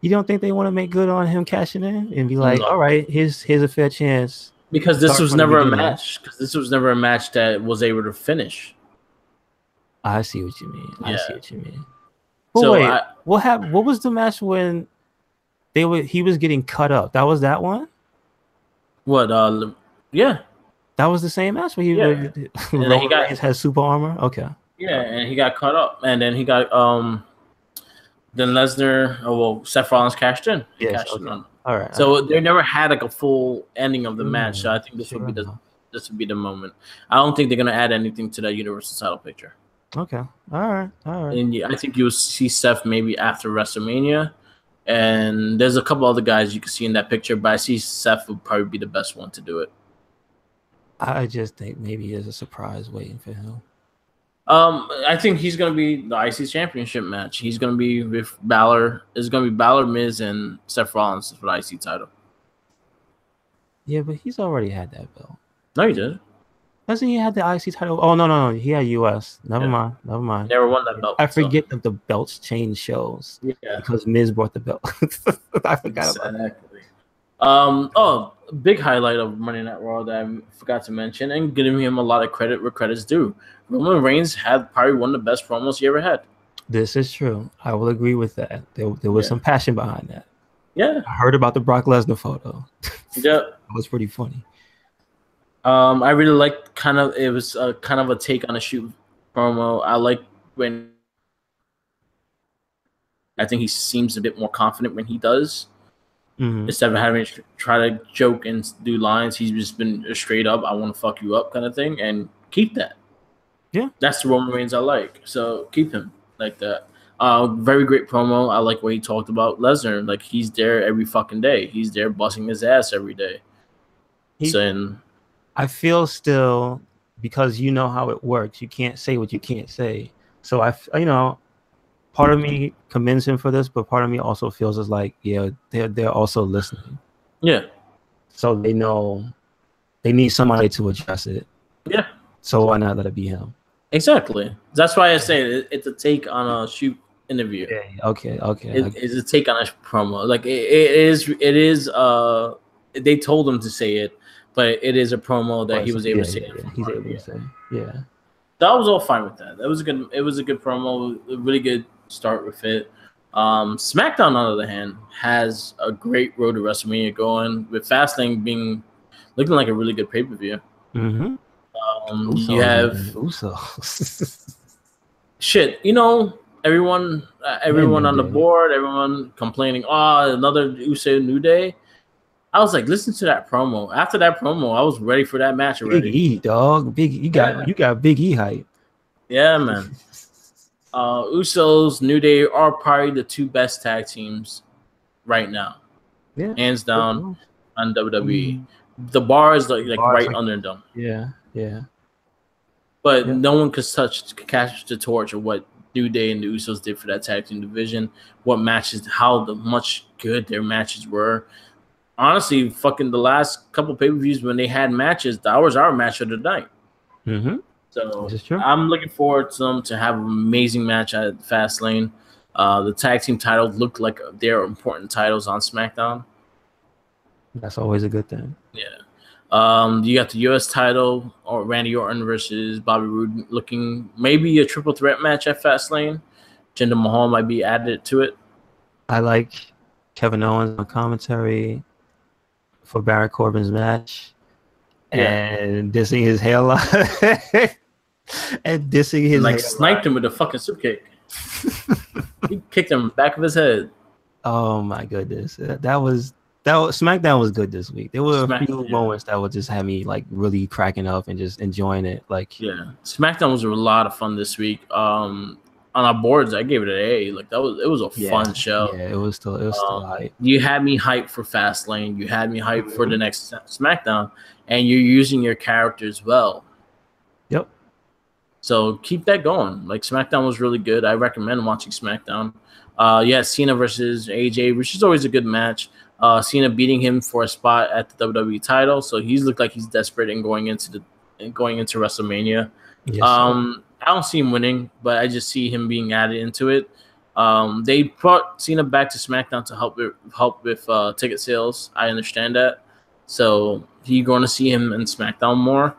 You don't think they want to make good on him cashing in and be like,
No.
all right, here's a fair chance?
Because this was never a match. Because this was never a match that was able to finish.
I see what you mean.
Yeah.
I see what you mean. But
So
wait, what was the match when he was getting cut up? That was that one?
What? Yeah.
That was the same match where Roman Reigns had super armor? Okay.
Yeah, and he got cut up, and then he got then Lesnar, Seth Rollins cashed in.
Yes, okay. All right.
So they never had like a full ending of the match. So I think this would be the moment. I don't think they're gonna add anything to that Universal title picture.
Okay. All right.
And I think you'll see Seth maybe after WrestleMania, and there's a couple other guys you can see in that picture, but I see Seth would probably be the best one to do it.
I just think maybe there's a surprise waiting for him.
I think he's gonna be the IC Championship match. He's gonna be with Balor. It's gonna be Balor, Miz, and Seth Rollins for the IC title.
Yeah, but he's already had that belt.
No, he did.
Hasn't he had the IC title? Oh no, he had US. Never mind.
Never won that belt.
I forget that the belts change shows.
Yeah,
because Miz brought the belt. I forgot about that.
Big highlight of Monday Night Raw that I forgot to mention, and giving him a lot of credit where credit's due. Roman Reigns had probably one of the best promos he ever had.
This is true. I will agree with that. There was some passion behind that.
Yeah.
I heard about the Brock Lesnar photo.
Yeah.
It was pretty funny.
I really liked it was kind of a take on a shoot promo. I like when I think he seems a bit more confident when he does.
Mm-hmm.
Instead of having to try to joke and do lines, he's just been straight up, I want to fuck you up kind of thing, and keep that.
Yeah.
That's the Roman Reigns I like. So keep him like that. Very great promo. I like what he talked about Lesnar. Like, he's there every fucking day. He's there busting his ass every day.
I feel still, because you know how it works, you can't say what you can't say. So part of me commends him for this, but part of me also feels as like, yeah, they're also listening.
Yeah.
So they know they need somebody to address it.
Yeah.
So why not let it be him?
Exactly. That's why I say it's a take on a shoot interview.
Yeah. Okay.
It's a take on a promo. Like, it is. They told him to say it, but it is a promo that he was able to say.
He's able to say. Yeah.
That was all fine with that. It was a good promo. A really good start with it. SmackDown, on the other hand, has a great road to WrestleMania going, with Fastlane looking like a really good pay-per-view.
Mm-hmm.
You have
Usos.
Shit, everyone on the board, everyone complaining, another Uso New Day. I was like, listen to that promo. After that promo, I was ready for that match already.
Big E, dog. You got Big E hype.
Yeah, man. Usos, New Day are probably the two best tag teams right now.
Yeah.
Hands down on WWE. The bar is like right under them.
Yeah.
But no one could catch the torch of what New Day and the Usos did for that tag team division. What matches, how much good their matches were. Honestly, fucking the last couple pay-per-views when they had matches, that was our match of the night.
Mm-hmm.
So I'm looking forward to them to have an amazing match at Fastlane. The tag team titles looked like they're important titles on SmackDown.
That's always a good thing.
Yeah. You got the U.S. title, or Randy Orton versus Bobby Roode, looking maybe a triple threat match at Fastlane. Jinder Mahal might be added to it.
I like Kevin Owens on commentary for Baron Corbin's match, and dissing his hairline, and dissing his
like sniped him with a fucking soup cake. He kicked him back of his head.
Oh my goodness, that was SmackDown was good this week. There were a few moments that would just have me like really cracking up and just enjoying it. Like
SmackDown was a lot of fun this week. On our boards, I gave it an A. Like it was a fun show.
Yeah, it was still hype.
You had me hyped for Fastlane. You had me hyped for the next SmackDown, and you're using your characters well.
Yep.
So keep that going. Like SmackDown was really good. I recommend watching SmackDown. Cena versus AJ, which is always a good match. Cena beating him for a spot at the WWE title, so he's looked like he's desperate in going into WrestleMania. Yes, I don't see him winning, but I just see him being added into it. They brought Cena back to SmackDown to help with ticket sales. I understand that, so you're going to see him in SmackDown more.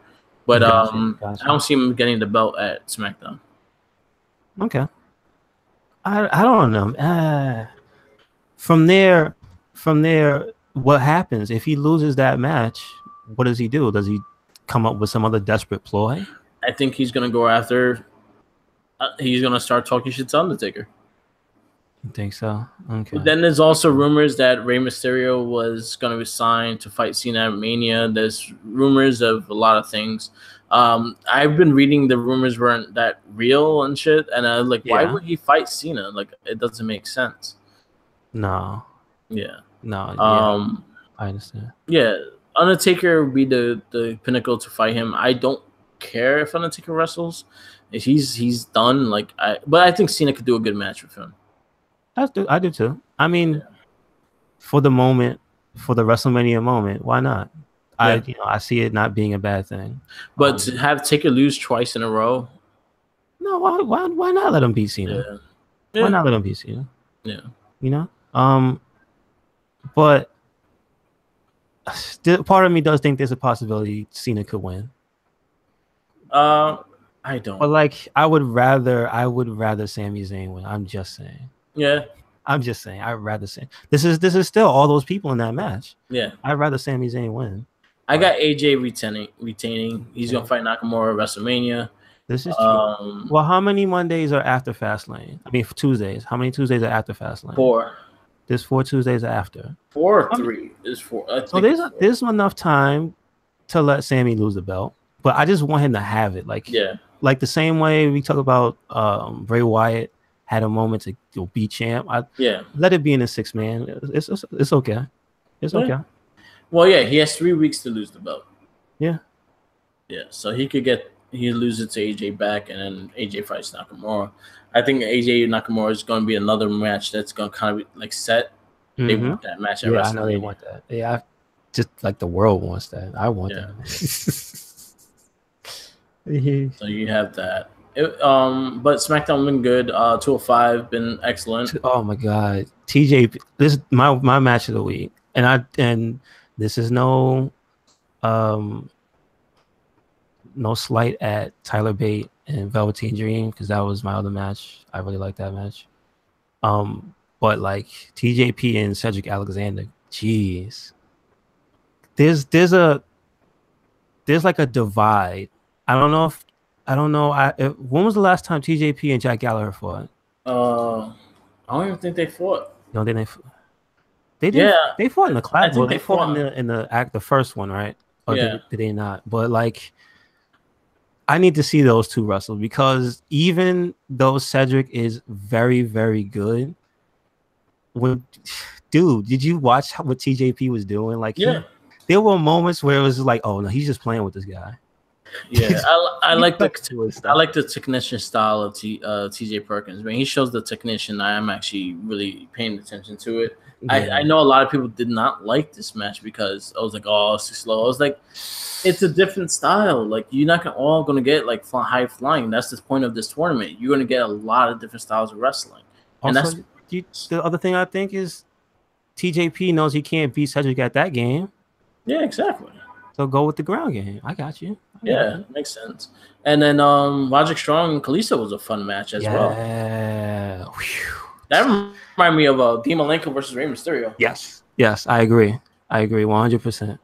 But gotcha. I don't see him getting the belt at SmackDown.
Okay, I don't know. From there, what happens if he loses that match? What does he do? Does he come up with some other desperate ploy?
I think he's gonna go after. He's gonna start talking shit to Undertaker.
You think so? Okay.
But then there's also rumors that Rey Mysterio was gonna be signed to fight Cena at Mania. There's rumors of a lot of things. I've been reading the rumors weren't that real and shit, and I was like, why would he fight Cena? Like, it doesn't make sense.
No.
Yeah.
No. I understand.
Yeah, Undertaker would be the pinnacle to fight him. I don't care if Undertaker wrestles. If he's done, but I think Cena could do a good match with him.
I do too. I mean, for the moment, for the WrestleMania moment, why not? Yeah. I see it not being a bad thing.
But to have Taker lose twice in a row,
no, why not let him beat Cena? Yeah. Why not let him beat Cena?
Yeah,
but part of me does think there's a possibility Cena could win.
I don't.
But I would rather Sami Zayn win. I'm just saying.
Yeah.
I'm just saying. I'd rather say this is still all those people in that match.
Yeah.
I'd rather Sami Zayn win.
I got AJ retaining. He's gonna fight Nakamura at WrestleMania.
This is true. Well, how many Mondays are after Fastlane? I mean, Tuesdays. How many Tuesdays are after Fastlane?
4.
There's 4 Tuesdays after.
4 or 3? There's 4.
So there's enough time to let Sami lose the belt, but I just want him to have it. Like the same way we talk about Bray Wyatt had a moment to be champ. Let it be in a 6-man. It's okay. It's okay.
Well, yeah, he has 3 weeks to lose the belt.
Yeah.
Yeah, so he loses it to AJ back, and then AJ fights Nakamura. I think AJ Nakamura is going to be another match that's going to kind of be set. They want that match at WrestleMania.
I know they want that. Yeah, just like the world wants that. I want that.
So you have that. But SmackDown been good. 205 been excellent.
Oh my God, TJ, this is my match of the week, and this is no slight at Tyler Bate and Velveteen Dream, because that was my other match. I really like that match. But TJP and Cedric Alexander, jeez, there's like a divide. I don't know. When was the last time TJP and Jack Gallagher fought?
I don't even think they fought.
No, they didn't. They did. Yeah, they fought in the class. Well, they fought in the first one, right? Or did they not? But I need to see those two wrestle, because even though Cedric is very, very good, did you watch what TJP was doing? There were moments where it was like, oh no, he's just playing with this guy.
Yeah, I like the technician style of TJ Perkins. When he shows the technician, I am actually really paying attention to it. Yeah. I know a lot of people did not like this match because I was like, oh, it's too slow. I was like, it's a different style. You're not all gonna get high flying. That's the point of this tournament. You're gonna get a lot of different styles of wrestling. And
Also,
that's
the other thing I think is TJP knows he can't beat Cedric at that game,
yeah, exactly.
so go with the ground game. I got you.
Yeah, makes sense. And then Roderick Strong and Kalisto was a fun match as well.
Yeah.
That reminded me of Dean Malenko versus Rey Mysterio.
Yes, I agree. 100%.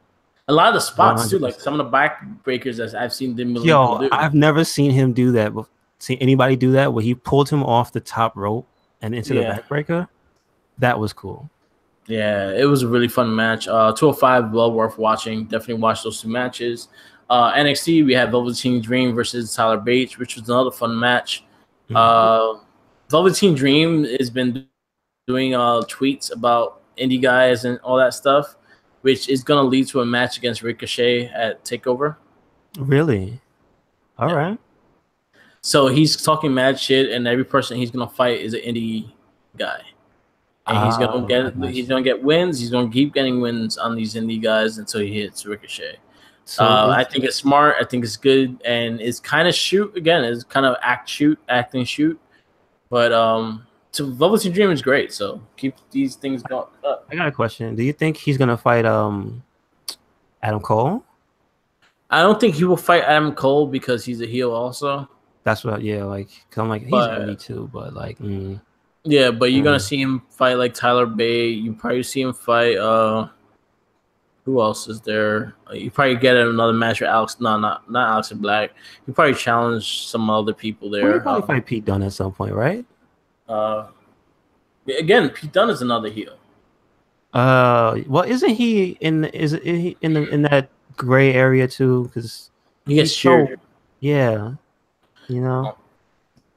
A lot of the spots 100%. Too, like some of the backbreakers that I've seen Dean
Malenko do. I've never seen him do that. Seen anybody do that where he pulled him off the top rope and into the backbreaker? That was cool.
Yeah, it was a really fun match. 205, well worth watching. Definitely watch those two matches. NXT, we have Velveteen Dream versus Tyler Bates, which was another fun match. Velveteen Dream has been doing tweets about indie guys and all that stuff, which is going to lead to a match against Ricochet at TakeOver.
Really? All right.
So he's talking mad shit, and every person he's going to fight is an indie guy. And he's gonna get wins. He's gonna keep getting wins on these indie guys until he hits Ricochet. So I think it's smart. I think it's good, and it's kind of shoot again. It's kind of acting shoot. But so Velveteen Dream is great. So keep these things going up.
I got a question. Do you think he's gonna fight Adam Cole?
I don't think he will fight Adam Cole because he's a heel also.
That's what. Yeah, like cause I'm like he's indie too, but like.
Yeah, but you're gonna see him fight like Tyler Bate. You probably see him fight. Who else is there? You probably get another match with Alex. No, not Alex Black. You probably challenge some other people there.
Well, you probably fight Pete Dunne at some point, right?
Again, Pete Dunne is another heel.
Well, isn't he in that gray area too? Because
he gets cheered.
Yeah, you know.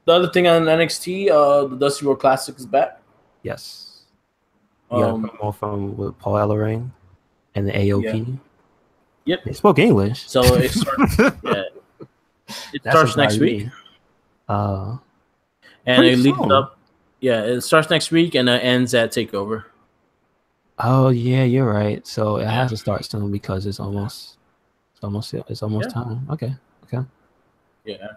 The other thing on NXT, the Dusty Road Classic is back.
Yes. You got a promo from with Paul Ellering and the AOP.
Yeah. Yep.
They spoke English.
So it starts, it starts next week. And it leads up. Yeah, it starts next week and it ends at TakeOver.
Oh yeah, you're right. So it has to start soon because it's almost time. Okay.
Yeah.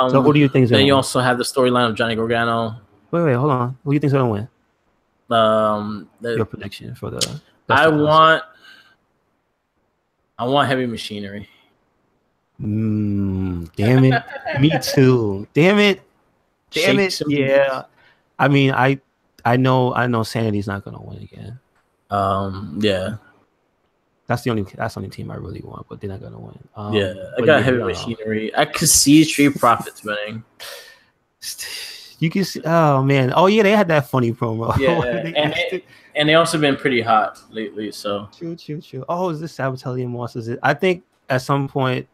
So who do you think is
then you also have the storyline of Johnny Gargano.
Wait, hold on. Who do you think is going to win? Your prediction for the
I want Heavy Machinery.
Damn it. Me too. Damn it. Yeah. I mean, I know Sanity's not going to win again.
Yeah.
That's the only team I really want, but they're not gonna win.
I got Heavy Machinery. I could see Street Profits winning.
You can see. Oh man. Oh yeah, they had that funny promo.
Yeah, and they also been pretty hot lately. So
true. Oh, is this Sabatelli and Moss? Is it? I think at some point.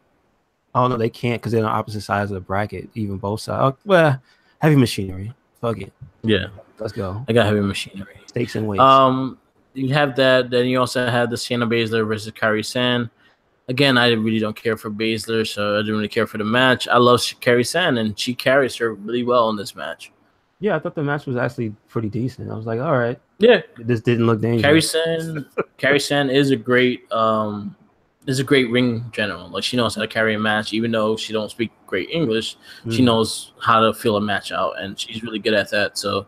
Oh no, they can't because they're on opposite sides of the bracket. Even both sides. Oh, well, Heavy Machinery. Fuck it.
Yeah.
Let's go.
I got Heavy Machinery.
Stakes and weights.
You have that. Then you also have the Shayna Baszler versus Kairi Sane. Again, I really don't care for Baszler, so I didn't really care for the match. I love Kairi Sane, and she carries her really well in this match.
Yeah, I thought the match was actually pretty decent. I was like, all right.
Yeah.
This didn't look dangerous.
Kairi Sane is a great ring general. Like she knows how to carry a match, even though she don't speak great English. She knows how to fill a match out, and she's really good at that. So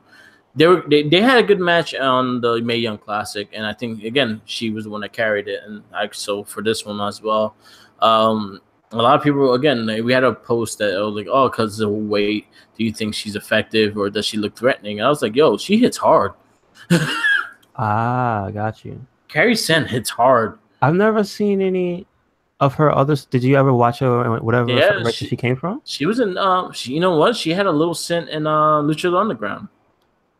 they had a good match on the Mae Young Classic, and I think again she was the one that carried it, and so for this one as well. A lot of people again we had a post that was like, oh, because of weight, do you think she's effective or does she look threatening? And I was like, yo, she hits hard.
Got you.
Kairi Sane hits hard.
I've never seen any of her others. Did you ever watch her? Whatever direction she came from?
She was in. You know what? She had a little stint in Lucha Underground.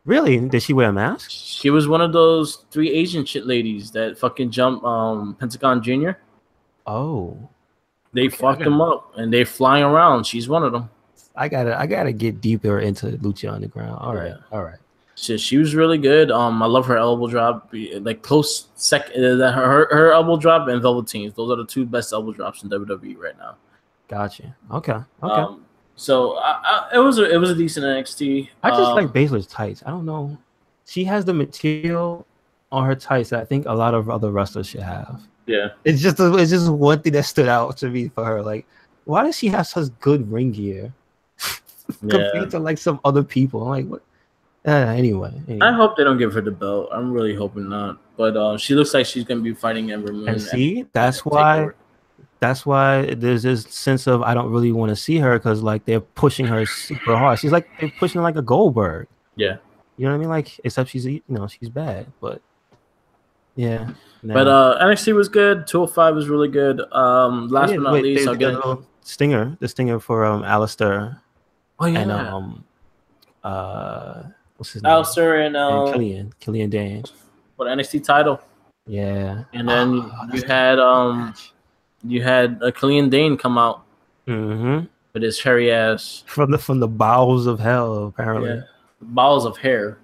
Really? Did she wear a mask?
She was one of those 3 Asian shit ladies that fucking jump Pentagon Jr.
Oh.
They fucked them up and they're flying around. She's one of them. I
gotta get deeper into Lucha Underground. All right.
She was really good. I love her elbow drop. Like close second, her elbow drop and Velveteen's. Those are the 2 best elbow drops in WWE right now.
Gotcha. Okay.
So it was a decent NXT.
I just like Baszler's tights. I don't know. She has the material on her tights that I think a lot of other wrestlers should have.
Yeah.
It's just one thing that stood out to me for her. Like, why does she have such good ring gear compared to like some other people? I'm like, what? Anyway.
I hope they don't give her the belt. I'm really hoping not. But she looks like she's gonna be fighting Ember Moon.
And see, that's why there's this sense of I don't really want to see her because like they're pushing her super hard. She's like they're pushing her like a Goldberg.
Yeah.
You know what I mean? Like except she's she's bad, but yeah.
But NXT was good. 205 was really good. Last but not least, I'll get
the stinger for Alistair.
Oh yeah.
And what's his name?
Alistair and
Killian Dane.
For the NXT title.
Yeah.
And then you had Killian Dane come out with his hairy ass
from the bowels of hell, apparently.
Yeah. Bowels of hair.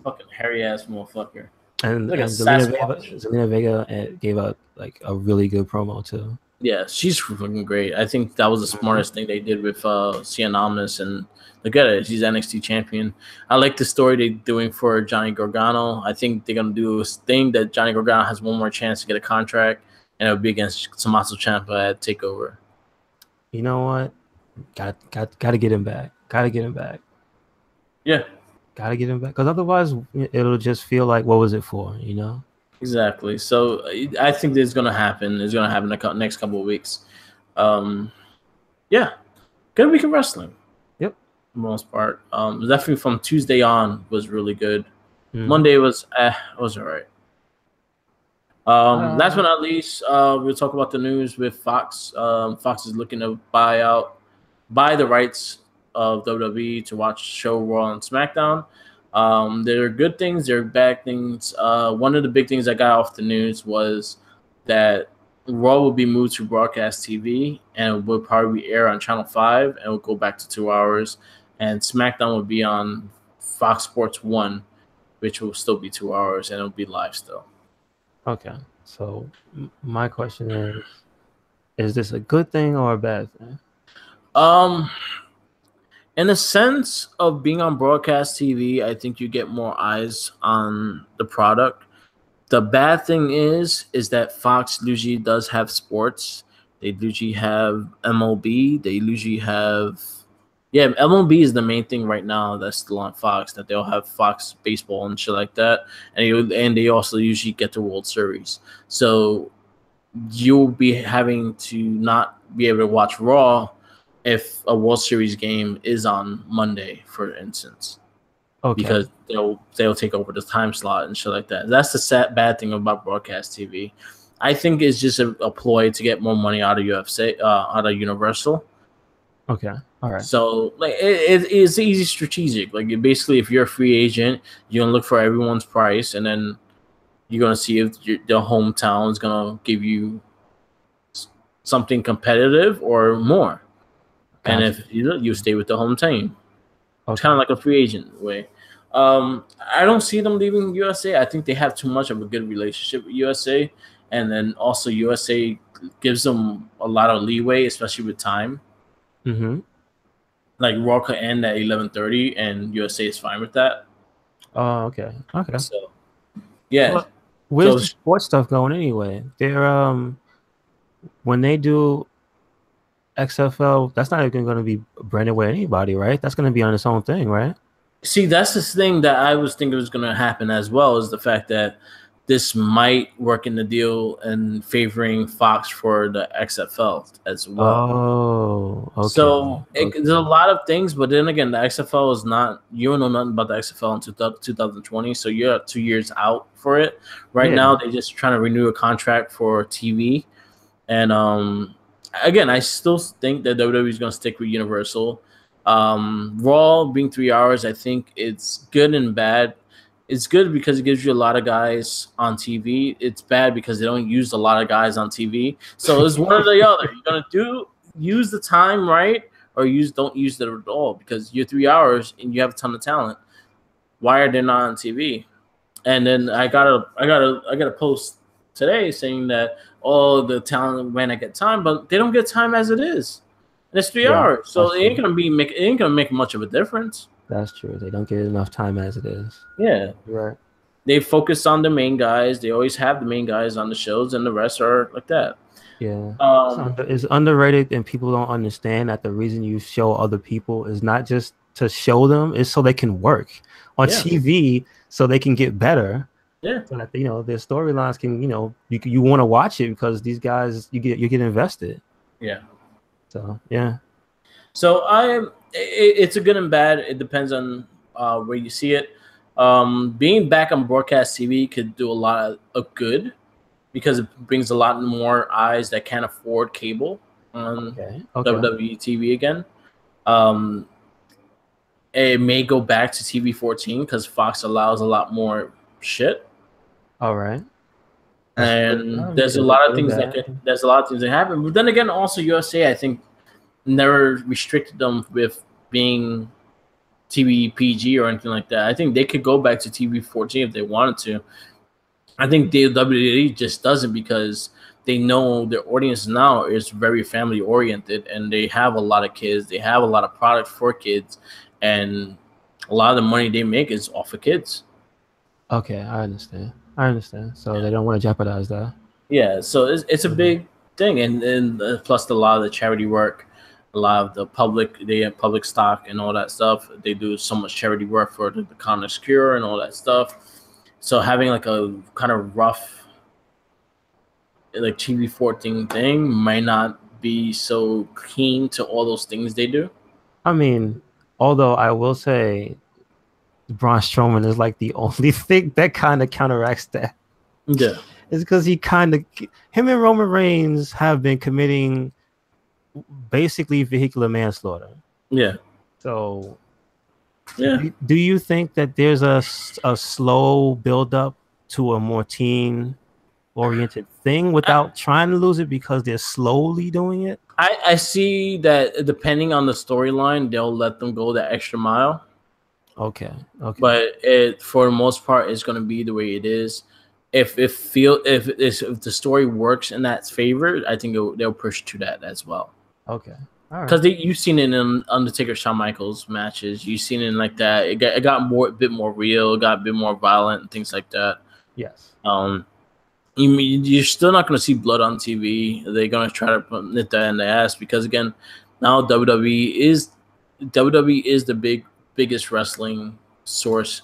Fucking hairy ass motherfucker.
And Zelina Vega gave out like a really good promo too.
Yeah, she's fucking great. I think that was the smartest thing they did with Cien Omnis, and look at it, she's NXT champion. I like the story they're doing for Johnny Gargano. I think they're gonna do this thing that Johnny Gargano has one more chance to get a contract, and it'll be against Tommaso Ciampa at Takeover.
You know what? Got to get him back.
Yeah.
Gotta get him back, because otherwise it'll just feel like, what was it for,
Exactly. So I think this is gonna happen. It's gonna happen the next couple of weeks. Yeah, good week of wrestling.
Yep,
for the most part. Definitely from Tuesday on was really good. Monday was all right. Last but not least, we'll talk about the news with Fox. Fox is looking to buy the rights of WWE to watch show Raw and SmackDown. There are good things, there are bad things. One of the big things I got off the news was that Raw will be moved to broadcast TV and it will probably air on Channel 5 and will go back to 2 hours. And SmackDown will be on Fox Sports 1, which will still be 2 hours and it'll be live still.
Okay, so my question is this a good thing or a bad thing?
In a sense of being on broadcast TV, I think you get more eyes on the product. The bad thing is that Fox usually does have sports. They usually have MLB. They usually have... Yeah, MLB is the main thing right now that's still on Fox, that they'll have Fox baseball and shit like that. And they also usually get the World Series. So you'll be having to not be able to watch Raw if a World Series game is on Monday, for instance. Okay. Because they'll take over the time slot and shit like that. That's the bad thing about broadcast TV. I think it's just a ploy to get more money out of UFC, out of Universal.
Okay, all right.
So like it's easy strategic. Like basically, if you're a free agent, you're gonna look for everyone's price, and then you're gonna see if the hometown is gonna give you something competitive or more. And if you stay with the home team, it's kind of like a free agent way. I don't see them leaving USA. I think they have too much of a good relationship with USA, and then also USA gives them a lot of leeway, especially with time.
Mm-hmm.
Like Raw could end at 11:30, and USA is fine with that.
Oh, okay.
So, yeah.
Well, where's the sports stuff going anyway? They're when they do XFL, that's not even going to be branded with anybody, right? That's going to be on its own thing, right?
See, that's the thing that I was thinking was going to happen as well, is the fact that this might work in the deal and favoring Fox for the XFL as well.
Oh, okay.
So there's a lot of things, but then again, the XFL is not, you don't know nothing about the XFL in 2020, so you're 2 years out for it. Right now, they're just trying to renew a contract for TV. And again, I still think that WWE is going to stick with Universal. Raw being 3 hours, I think it's good and bad. It's good because it gives you a lot of guys on TV. It's bad because they don't use a lot of guys on TV. So it's one or the other. You're gonna use the time right, or don't use it at all, because you're 3 hours and you have a ton of talent. Why are they not on TV? And then I got a post today saying that all the talent when I get time, but they don't get time as it is. And it's 3 hours, so it ain't gonna make much of a difference.
That's true. They don't get enough time as it is.
Yeah.
Right.
They focus on the main guys. They always have the main guys on the shows, and the rest are like that.
Yeah. It's underrated, and people don't understand that the reason you show other people is not just to show them is so they can work on TV, so they can get better.
Yeah.
So that their storylines can you want to watch it because these guys you get invested.
Yeah.
So yeah.
So it's a good and bad. It depends on where you see it. Being back on broadcast TV could do a lot of good because it brings a lot more eyes that can't afford cable on WWE TV again. It may go back to TV 14 because Fox allows a lot more shit.
All right.
And there's a lot of things that happen. But then again, also USA, I think, never restricted them with being TV PG or anything like that. I think they could go back to TV 14 if they wanted to. I think WWE just doesn't because they know their audience now is very family oriented and they have a lot of kids. They have a lot of product for kids, and a lot of the money they make is off of kids.
Okay, I understand. So they don't want to jeopardize that.
Yeah, so it's a big thing, and plus a lot of the charity work, a lot of the they have public stock and all that stuff. They do so much charity work for the Connors Cure and all that stuff. So having like a kind of rough, like TV 14 thing might not be so keen to all those things they do.
I mean, although I will say, Braun Strowman is like the only thing that kind of counteracts that.
Yeah,
it's because him and Roman Reigns have been committing basically vehicular manslaughter.
Yeah.
So,
yeah.
Do you think that there's a slow build up to a more teen oriented thing without trying to lose it because they're slowly doing it?
I see that depending on the storyline, they'll let them go that extra mile.
Okay.
But for the most part, it's going to be the way it is. If the story works in that favor, I think they'll push to that as well.
Okay. All right.
Because you've seen it in Undertaker Shawn Michaels matches. You've seen it like that. It got a bit more real. It got a bit more violent and things like that.
Yes.
You're still not going to see blood on TV. They're going to try to nip that in the ass because again, now WWE is the biggest wrestling source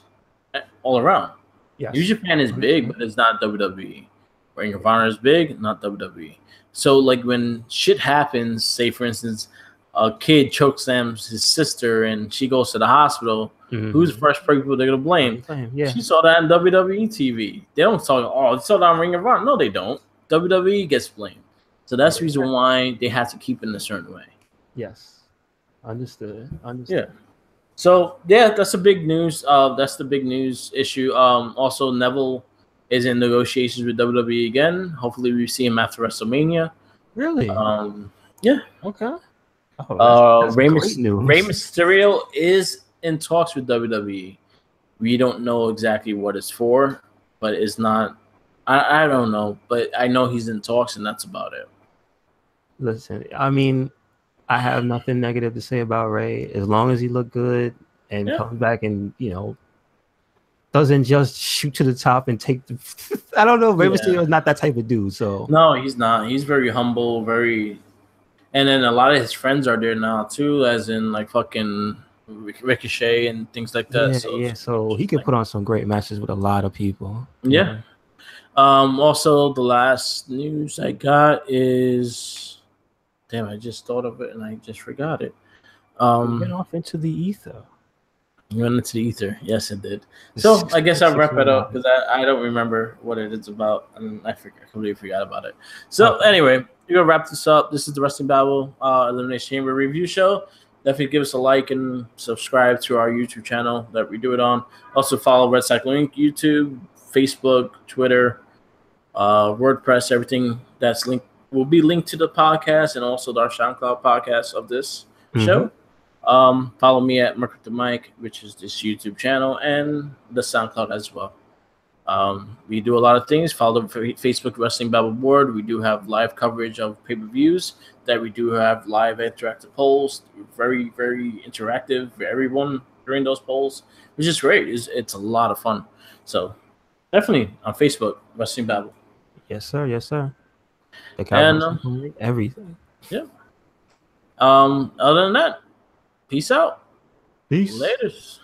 all around.
Yes.
New Japan is big, but it's not WWE. Ring of Honor is big, not WWE. So like when shit happens, say for instance, a kid chokeslams his sister and she goes to the hospital, who's the first people they're gonna blame?
Yeah.
She saw that on WWE TV. They don't talk, they saw that on Ring of Honor. No, they don't. WWE gets blamed. So that's the reason why they have to keep it in a certain way.
Yes. Understood.
Yeah. So yeah, that's the big news. That's the big news issue. Also Neville is in negotiations with WWE again. Hopefully we see him after WrestleMania.
Really?
Yeah.
Okay. That's
Rey
great news.
Rey Mysterio is in talks with WWE. We don't know exactly what it's for, but it's not. I don't know, but I know he's in talks, and that's about it.
Listen, I mean, I have nothing negative to say about Rey as long as he look good and comes back and doesn't just shoot to the top and take the. I don't know. Rey Mysterio is not that type of dude. So
no, he's not. He's very humble, and then a lot of his friends are there now too, as in like fucking Ricochet and things like that.
So he could put on some great matches with a lot of people.
Yeah. Also, the last news I got is, damn, I just thought of it and I just forgot it.
Went off into the ether.
You went into the ether. Yes, it did. So I guess I'll wrap it up because I don't remember what it is about, and I completely forgot about it. So anyway, we're gonna wrap this up. This is the Wrestling Babble Elimination Chamber review show. Definitely give us a like and subscribe to our YouTube channel that we do it on. Also follow Red Cycle Inc. YouTube, Facebook, Twitter, WordPress. Everything that's linked will be linked to the podcast and also our SoundCloud podcast of this show. Follow me at Mark the Mike, which is this YouTube channel, and the SoundCloud as well. We do a lot of things. Follow the Facebook Wrestling Babble board. We do have live coverage of pay-per-views. That we do have live interactive polls. Very, very interactive for everyone during those polls, which is great. It's a lot of fun. So definitely on Facebook, Wrestling Babble.
Yes, sir. Yes, sir.
And
everything.
Yeah. Other than that, peace out.
Peace.
Latest.